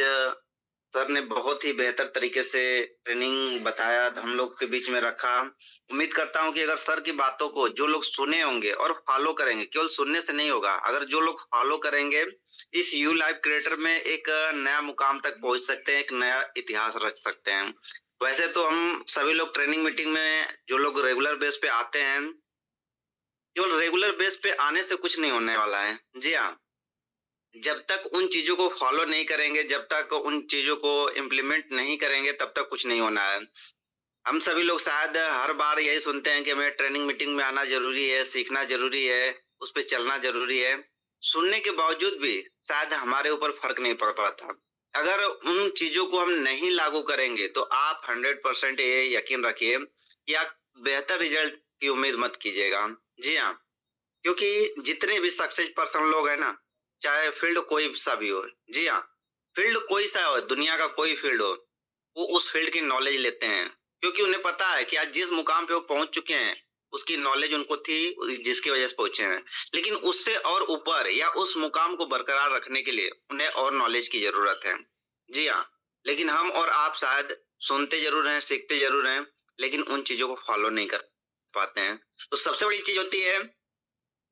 सर ने बहुत ही बेहतर तरीके से ट्रेनिंग बताया, हम लोग के बीच में रखा। उम्मीद करता हूं कि अगर सर की बातों को जो लोग सुने होंगे और फॉलो करेंगे, केवल सुनने से नहीं होगा, अगर जो लोग फॉलो करेंगे, इस यू लाइव क्रिएटर में एक नया मुकाम तक पहुंच सकते हैं, एक नया इतिहास रच सकते हैं। वैसे तो हम सभी लोग ट्रेनिंग मीटिंग में जो लोग रेगुलर बेस पे आते हैं, केवल रेगुलर बेस पे आने से कुछ नहीं होने वाला है। जी हाँ, जब तक उन चीजों को फॉलो नहीं करेंगे, जब तक उन चीजों को इम्प्लीमेंट नहीं करेंगे, तब तक कुछ नहीं होना है। हम सभी लोग शायद हर बार यही सुनते हैं कि हमें ट्रेनिंग मीटिंग में आना जरूरी है, सीखना जरूरी है, उस पे चलना जरूरी है। सुनने के बावजूद भी शायद हमारे ऊपर फर्क नहीं पड़ पाता। अगर उन चीजों को हम नहीं लागू करेंगे तो आप 100% ये यकीन रखिए कि आप बेहतर रिजल्ट की उम्मीद मत कीजिएगा। जी हाँ, क्योंकि जितने भी सक्सेस पर्सन लोग हैं ना, चाहे फील्ड कोई सा भी हो, जी हाँ, फील्ड कोई सा हो, दुनिया का कोई फील्ड हो, वो उस फील्ड की नॉलेज लेते हैं, क्योंकि उन्हें पता है कि आज जिस मुकाम पे वो पहुंच चुके हैं, उसकी नॉलेज उनको थी, जिसकी वजह से पहुंचे हैं। लेकिन उससे और ऊपर या उस मुकाम को बरकरार रखने के लिए उन्हें और नॉलेज की जरूरत है। जी हाँ, लेकिन हम और आप शायद सुनते जरूर हैं, सीखते जरूर हैं, लेकिन उन चीजों को फॉलो नहीं कर पाते हैं। तो सबसे बड़ी चीज होती है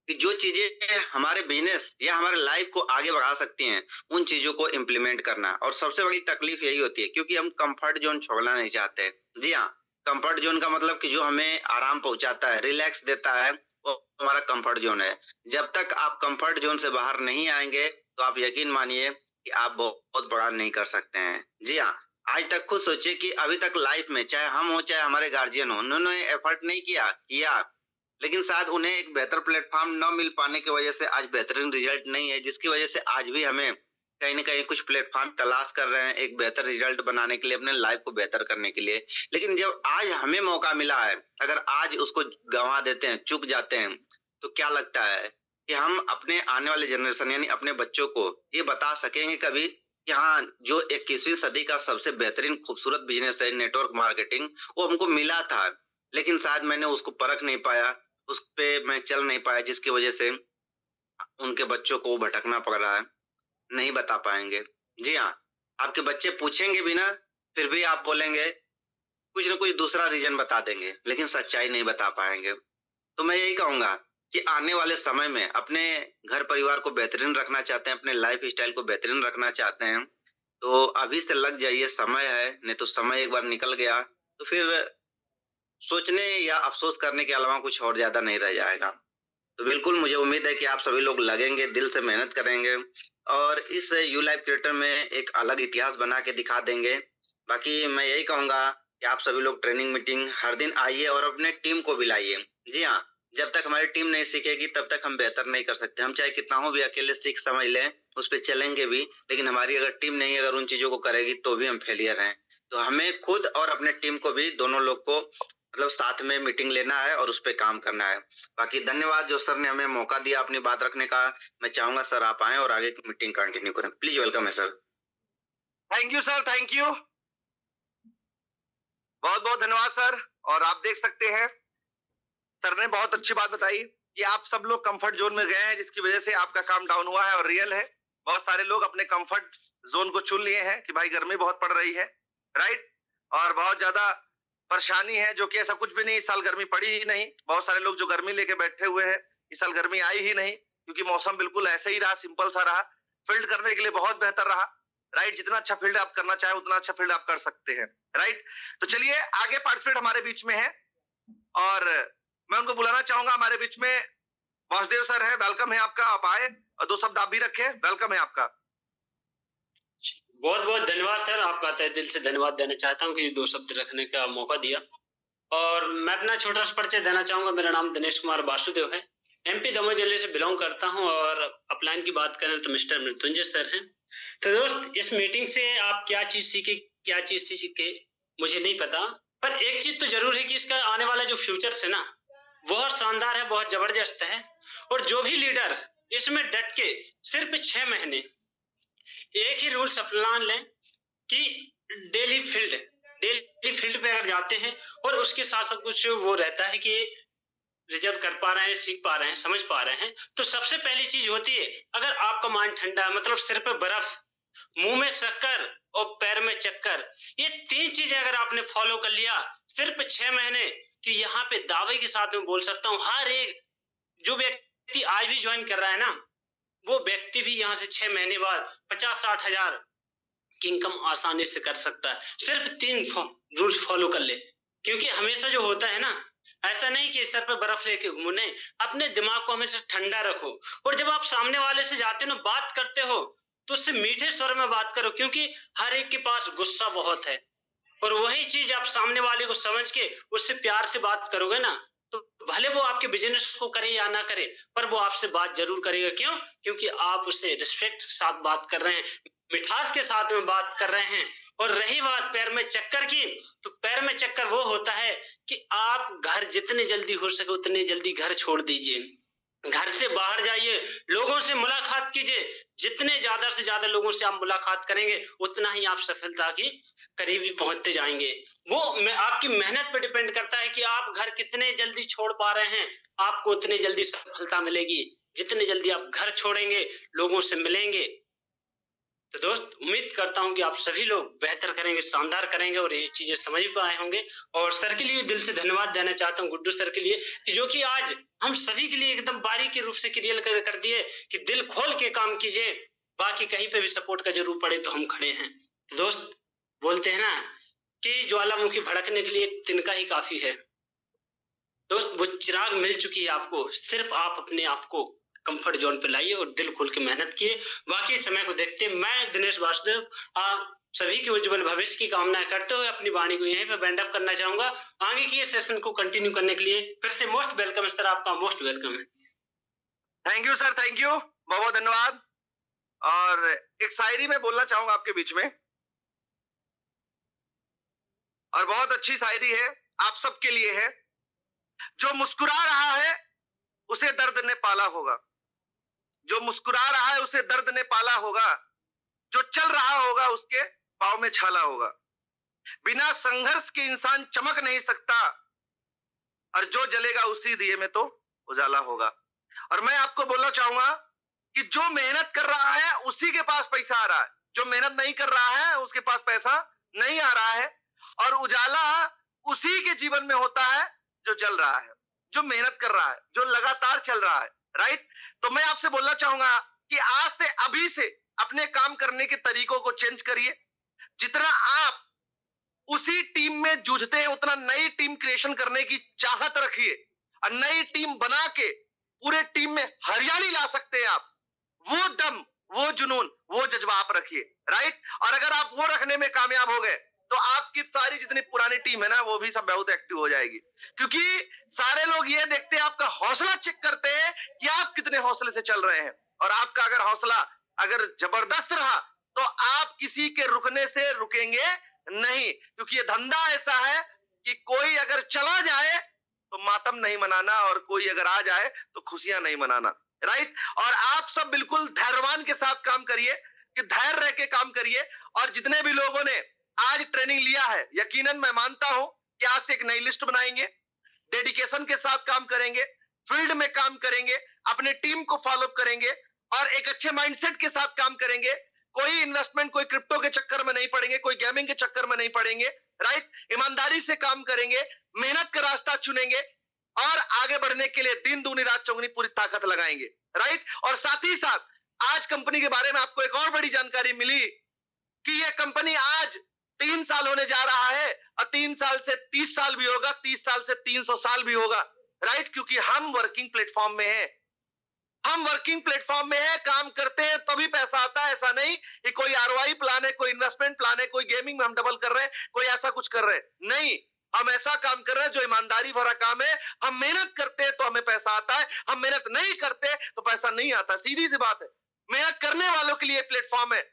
कि जो चीजें हमारे बिजनेस या हमारे लाइफ को आगे बढ़ा सकती हैं, उन चीजों को इम्प्लीमेंट करना। और सबसे बड़ी तकलीफ यही होती है, क्योंकि हम कंफर्ट जोन छोड़ना नहीं चाहते। जी हाँ, कंफर्ट जोन का मतलब कि जो हमें आराम पहुंचाता है, रिलैक्स देता है, वो हमारा कंफर्ट जोन है। जब तक आप कंफर्ट जोन से बाहर नहीं आएंगे, तो आप यकीन मानिए कि आप बहुत बड़ा नहीं कर सकते हैं। जी हाँ, आज तक खुद सोचिए कि अभी तक लाइफ में, चाहे हम हो चाहे हमारे गार्जियन हो, उन्होंने एफर्ट नहीं किया, लेकिन शायद उन्हें एक बेहतर प्लेटफॉर्म न मिल पाने की वजह से आज बेहतरीन रिजल्ट नहीं है, जिसकी वजह से आज भी हमें कहीं न कहीं कुछ प्लेटफॉर्म तलाश कर रहे हैं एक बेहतर रिजल्ट बनाने के लिए, अपने लाइफ को बेहतर करने के लिए। लेकिन जब आज हमें मौका मिला है, अगर आज उसको गंवा देते हैं, चूक जाते हैं, तो क्या लगता है कि हम अपने आने वाले जनरेशन यानी अपने बच्चों को ये बता सकेंगे कभी कि हाँ, जो 21वीं सदी का सबसे बेहतरीन खूबसूरत बिजनेस है नेटवर्क मार्केटिंग, वो हमको मिला था, लेकिन शायद मैंने उसको परख नहीं पाया, उस पे मैं चल नहीं पाया, जिसकी वजह से उनके बच्चों को भटकना पड़ रहा है, नहीं बता पाएँगे। जी हाँ, आपके बच्चे पूछेंगे भी ना, फिर भी आप बोलेंगे, कुछ ना कुछ दूसरा रीज़न बता देंगे, लेकिन सच्चाई नहीं बता पाएँगे। तो मैं यही कहूँगा कि आने वाले समय में अपने घर परिवार को बेहतरीन रखना चाहते हैं, अपने लाइफ़ स्टाइल को बेहतरीन रखना चाहते हैं, तो अभी से लग जाइए, समय है, नहीं तो समय एक बार निकल गया, तो फिर सोचने या अफ़सोस करने के अलावा कुछ और ज़्यादा नहीं रह जाएगा। तो बिल्कुल मुझे उम्मीद है कि आप सभी लोग लगेंगे, दिल से मेहनत करेंगे और इस यू लाइफ क्रिएटर में एक अलग इतिहास बना के दिखा देंगे। बाकी मैं यही कहूँगा कि आप सभी लोग ट्रेनिंग मीटिंग हर दिन आइए और अपने टीम को भी लाइए। जी हाँ, जब तक हमारी टीम नहीं सीखेगी तब तक हम बेहतर नहीं कर सकते। हम चाहे कितना हो भी अकेले सीख समझ लें, उस पे चलेंगे भी, लेकिन हमारी अगर टीम नहीं अगर उन चीज़ों को करेगी तो भी हम फेलियर हैं। तो हमें खुद और अपने टीम को भी दोनों लोग को मतलब साथ में मीटिंग लेना है और उस पे काम करना है। बाकी धन्यवाद जो सर ने हमें मौका दिया अपनी बात रखने का। मैं चाहूँगा सर आप आएँ और आगे की मीटिंग कंटिन्यू करें। प्लीज़ वेलकम है sir. Thank you sir, thank you. बहुत-बहुत धन्यवाद सर। और आप देख सकते हैं, सर ने बहुत अच्छी बात बताई कि आप सब लोग कंफर्ट जोन में गए हैं, जिसकी वजह से आपका काम डाउन हुआ है और रियल है। बहुत सारे लोग अपने कंफर्ट जोन को चुन लिए हैं कि भाई गर्मी बहुत पड़ रही है, राइट? और बहुत ज़्यादा परेशानी है, जो कि ऐसा कुछ भी नहीं, इस साल गर्मी पड़ी ही नहीं। बहुत सारे लोग जो गर्मी लेके बैठे हुए हैं, इस साल गर्मी आई ही नहीं, क्योंकि मौसम बिल्कुल ऐसे ही रहा, सिंपल सा रहा। फील्ड करने के लिए बहुत बेहतर रहा, राइट? जितना अच्छा फील्ड आप करना चाहें, उतना अच्छा फील्ड आप कर सकते हैं, राइट? तो चलिए, आगे पार्टिसिपेट हमारे बीच में है और मैं उनको बुलाना चाहूंगा हमारे बीच में। वासुदेव सर है, वेलकम है आपका, आप आए और 2 शब्द आप भी रखें, वेलकम है आपका। बहुत बहुत धन्यवाद सर, आपका तहे दिल से धन्यवाद देना चाहता हूँ कि 2 शब्द रखने का मौका दिया। और मैं अपना छोटा सा परिचय देना चाहूंगा। मेरा नाम दिनेश कुमार वासुदेव है, एमपी दमोह जिले से बिलोंग करता हूं और अपलाइन की बात करें तो मिस्टर मृत्युंजय सर हैं। तो दोस्त, इस मीटिंग से आप क्या चीज सीखे, क्या चीज सीखे मुझे नहीं पता, पर एक चीज तो जरूर है कि इसका आने वाला जो फ्यूचर है ना, बहुत शानदार है, बहुत जबरदस्त है। और जो भी लीडर इसमें डट के सिर्फ 6 महीने एक ही रूल्स अपना लें कि डेली फील्ड पे अगर जाते हैं और उसके साथ साथ कुछ वो रहता है कि रिजर्व कर पा रहे हैं, सीख पा रहे हैं, समझ पा रहे हैं, तो सबसे पहली चीज होती है, अगर आपका माइंड ठंडा है, मतलब सिर पे बर्फ, मुंह में शक्कर और पैर में चक्कर, ये 3 चीजें अगर आपने फॉलो कर लिया सिर्फ 6 महीने, तो यहाँ पे दावे के साथ में बोल सकता हूँ, हर एक जो व्यक्ति आज भी ज्वाइन कर रहा है ना, वो व्यक्ति भी यहाँ से 6 महीने बाद 50-60 हजार की इनकम आसानी से कर सकता है। सिर्फ 3 रूल्स फॉलो कर ले। क्योंकि हमेशा जो होता है ना, ऐसा नहीं कि सर पे बर्फ लेके घूमो, नहीं, अपने दिमाग को हमेशा ठंडा रखो। और जब आप सामने वाले से जाते हो, बात करते हो, तो उससे मीठे स्वर में बात करो, क्योंकि हर एक के पास गुस्सा बहुत है। और वही चीज आप सामने वाले को समझ के उससे प्यार से बात करोगे ना, तो भले वो आपके बिजनेस को करे या ना करे, पर वो आपसे बात जरूर करेगा। क्यों? क्योंकि आप उससे रिस्पेक्ट के साथ बात कर रहे हैं, मिठास के साथ में बात कर रहे हैं। और रही बात पैर में चक्कर की, तो पैर में चक्कर वो होता है कि आप घर जितने जल्दी हो सके उतने जल्दी घर छोड़ दीजिए, घर से बाहर जाइए, लोगों से मुलाकात कीजिए। जितने ज्यादा से ज्यादा लोगों से आप मुलाकात करेंगे, उतना ही आप सफलता की करीबी पहुंचते जाएंगे। वो आपकी मेहनत पर डिपेंड करता है कि आप घर कितने जल्दी छोड़ पा रहे हैं, आपको उतनी जल्दी सफलता मिलेगी। जितने जल्दी आप घर छोड़ेंगे, लोगों से मिलेंगे, तो दोस्त उम्मीद करता हूं कि आप सभी लोग बेहतर करेंगे, शानदार करेंगे और ये चीजें समझ पाए होंगे। और सर के लिए दिल से धन्यवाद देना चाहता हूं, गुड्डू सर के लिए, कि जो कि आज हम सभी के लिए एकदम बारीकी रूप से क्लियर कर दिए कि दिल खोल के काम कीजिए, बाकी कहीं पे भी सपोर्ट का जरूर पड़े तो हम खड़े हैं। तो दोस्त, बोलते हैं ना कि ज्वालामुखी भड़कने के लिए एक तिनका ही काफी है। दोस्त, वो चिराग मिल चुकी है आपको, सिर्फ आप अपने आप को कंफर्ट जोन पे लाइए और दिल खोल के मेहनत किए। बाकी समय को देखते मैं दिनेश वासुदेव सभी के उज्जवल भविष्य की कामना करते हुए अपनी वाणी को यहीं पे बैंड अप करना चाहूंगा। आगे की सेशन को कंटिन्यू करने के लिए फिर से मोस्ट वेलकम सर, आपका मोस्ट वेलकम है। Thank you sir, thank you, बहुत बहुत धन्यवाद। और एक शायरी में बोलना चाहूंगा आपके बीच में, और बहुत अच्छी शायरी है, आप सबके लिए है। जो मुस्कुरा रहा है उसे दर्द ने पाला होगा, जो मुस्कुरा रहा है उसे दर्द ने पाला होगा, जो चल रहा होगा उसके पांव में छाला होगा। बिना संघर्ष के इंसान चमक नहीं सकता, और जो जलेगा उसी दिए में तो उजाला होगा। और मैं आपको बोलना चाहूंगा कि जो मेहनत कर रहा है उसी के पास पैसा आ रहा है, जो मेहनत नहीं कर रहा है उसके पास पैसा नहीं आ रहा है, और उजाला उसी के जीवन में होता है जो जल रहा है, जो मेहनत कर रहा है, जो लगातार चल रहा है। राइट? तो मैं आपसे बोलना चाहूंगा कि आज से, अभी से अपने काम करने के तरीकों को चेंज करिए। जितना आप उसी टीम में जूझते हैं उतना नई टीम क्रिएशन करने की चाहत रखिए, और नई टीम बना के पूरे टीम में हरियाली ला सकते हैं आप। वो दम, वो जुनून, वो जज्बा आप रखिए। राइट? और अगर आप वो रखने में कामयाब हो गए तो आपकी सारी जितनी पुरानी टीम है ना, वो भी सब बहुत एक्टिव हो जाएगी, क्योंकि सारे लोग ये देखते हैं, आपका हौसला चेक करते हैं कि आप कितने हौसले से चल रहे हैं। और आपका अगर हौसला अगर जबरदस्त रहा तो आप किसी के रुकने से रुकेंगे नहीं, क्योंकि ये धंधा ऐसा है कि कोई अगर चला जाए तो मातम नहीं मनाना, और कोई अगर आ जाए तो खुशियां नहीं मनाना। राइट? और आप सब बिल्कुल धैर्यवान के साथ काम करिए, कि धैर्य रह के काम करिए। और जितने भी लोगों ने आज ट्रेनिंग लिया है, यकीनन मैं मानता हूं कि आज से एक नई लिस्ट बनाएंगे, डेडिकेशन के साथ काम करेंगे, फील्ड में काम करेंगे, अपने टीम को फॉलो करेंगे, और एक अच्छे माइंडसेट के साथ काम करेंगे। कोई इन्वेस्टमेंट, कोई क्रिप्टो के चक्कर में नहीं पड़ेंगे, कोई गेमिंग के चक्कर में नहीं पड़ेंगे। राइट? ईमानदारी से काम करेंगे, मेहनत का रास्ता चुनेंगे, और आगे बढ़ने के लिए दिन दूनी रात चौगुनी पूरी ताकत लगाएंगे। राइट? और साथ ही साथ आज कंपनी के बारे में आपको एक और बड़ी जानकारी मिली कि यह कंपनी आज 3 साल होने जा रहा है, और 3 साल से 30 साल भी होगा, 30 साल से 300 साल भी होगा। राइट? क्योंकि हम वर्किंग प्लेटफॉर्म में हैं, हम वर्किंग प्लेटफॉर्म में है, काम करते हैं तभी पैसा आता है। ऐसा नहीं कि कोई आरओआई प्लान है, कोई इन्वेस्टमेंट प्लान है, कोई गेमिंग में हम डबल कर रहे हैं, कोई ऐसा कुछ कर रहे हैं। नहीं, हम ऐसा काम कर रहे हैं जो ईमानदारी भरा काम है। हम मेहनत करते हैं तो हमें पैसा आता है, हम मेहनत नहीं करते तो पैसा नहीं आता। सीधी सी बात है। मेहनत करने वालों के लिए प्लेटफॉर्म है।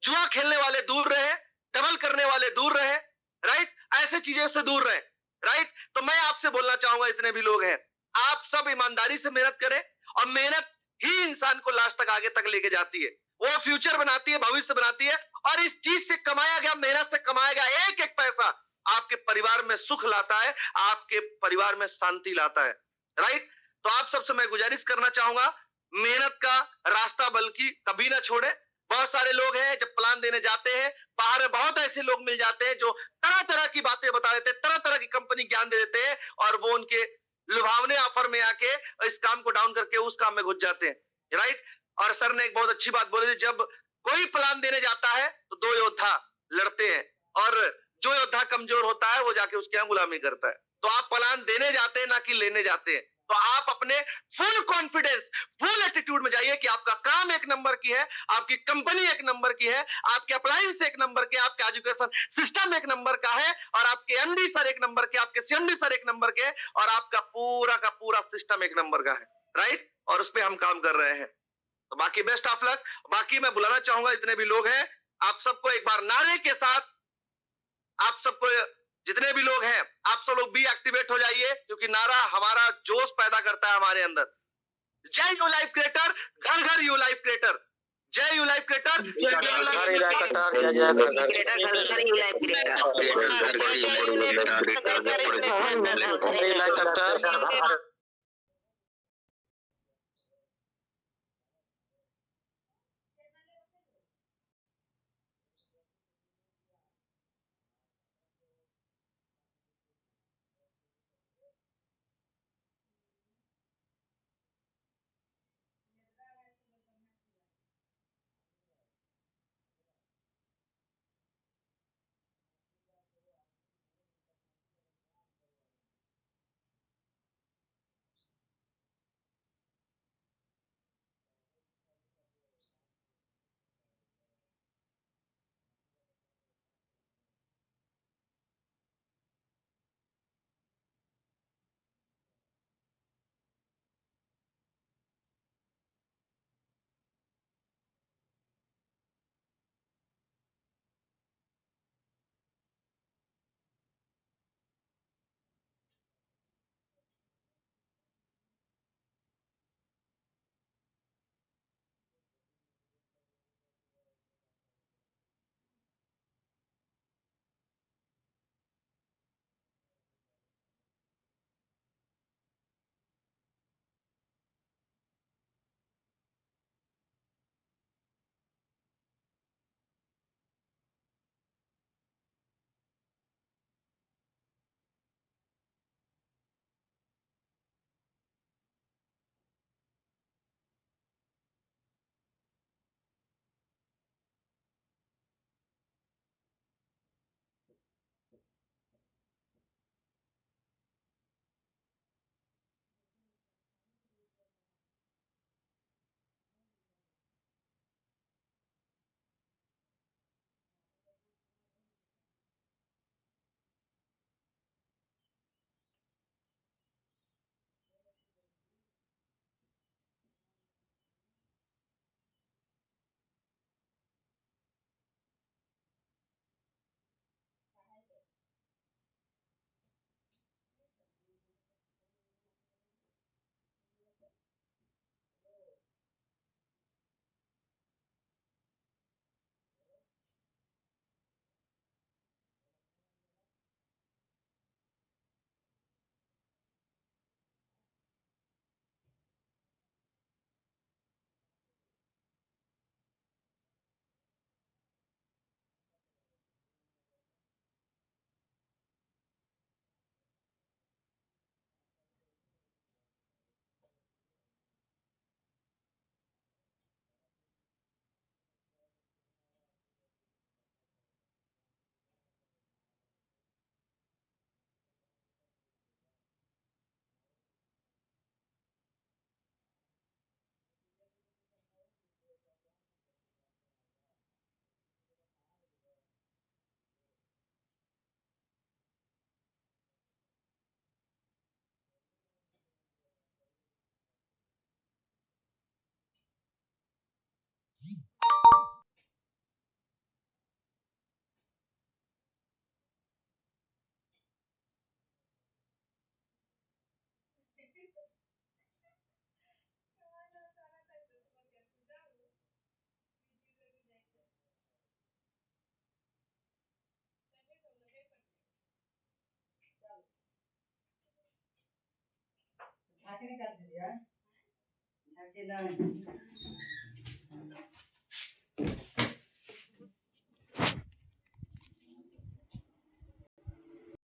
जुआ खेलने वाले दूर रहे, डबल करने वाले दूर रहे। राइट? ऐसे चीजों से दूर रहे। राइट? तो मैं आपसे बोलना चाहूंगा, इतने भी लोग हैं, आप सब ईमानदारी से मेहनत करें, और मेहनत ही इंसान को लास्ट तक, आगे तक लेके जाती है। वो फ्यूचर बनाती है, भविष्य बनाती है। और इस चीज से कमाया गया, मेहनत से कमाया गया एक एक पैसा आपके परिवार में सुख लाता है, आपके परिवार में शांति लाता है। राइट? तो आप सबसे मैं गुजारिश करना चाहूंगा, मेहनत का रास्ता बल्कि कभी ना छोड़े। बहुत सारे लोग हैं जब प्लान देने जाते हैं, बाहर में बहुत ऐसे लोग मिल जाते हैं जो तरह तरह की बातें बता देते हैं, तरह तरह की कंपनी ज्ञान दे देते हैं, और वो उनके लुभावने ऑफर में आके इस काम को डाउन करके उस काम में घुस जाते हैं। राइट? और सर ने एक बहुत अच्छी बात बोली थी, जब कोई प्लान देने जाता है तो 2 योद्धा लड़ते हैं, और जो योद्धा कमजोर होता है वो जाके उसके यहाँ गुलामी करता है। तो आप प्लान देने जाते हैं, ना कि लेने जाते हैं। तो आप अपने फुल कॉन्फिडेंस, फुल एटीट्यूड में जाइए कि आपका काम एक नंबर की है, आपकी कंपनी एक नंबर की है, आपके अप्लायंस एक नंबर के, आपका एजुकेशन सिस्टम एक नंबर का है, और आपके एमडी सर एक नंबर के, आपके सीएमडी सर एक नंबर के, और आपका पूरा का पूरा सिस्टम एक नंबर का है। राइट? और उस पर हम काम कर रहे हैं। तो बाकी बेस्ट ऑफ लक। बाकी मैं बुलाना चाहूंगा, जितने भी लोग हैं, आप सबको एक बार नारे के साथ, आप सबको, जितने भी लोग हैं, आप सब लोग भी एक्टिवेट हो जाइए, क्योंकि नारा हमारा जोश पैदा करता है हमारे अंदर। जय यू लाइफ क्रिएटर, घर घर यू लाइफ क्रिएटर। जय यू लाइफ क्रिएटर, जय यू लाइफ क्रिएटर, जय जय घर घर यू लाइफ क्रिएटर। झाके निकाल दीजिए, झाके नहीं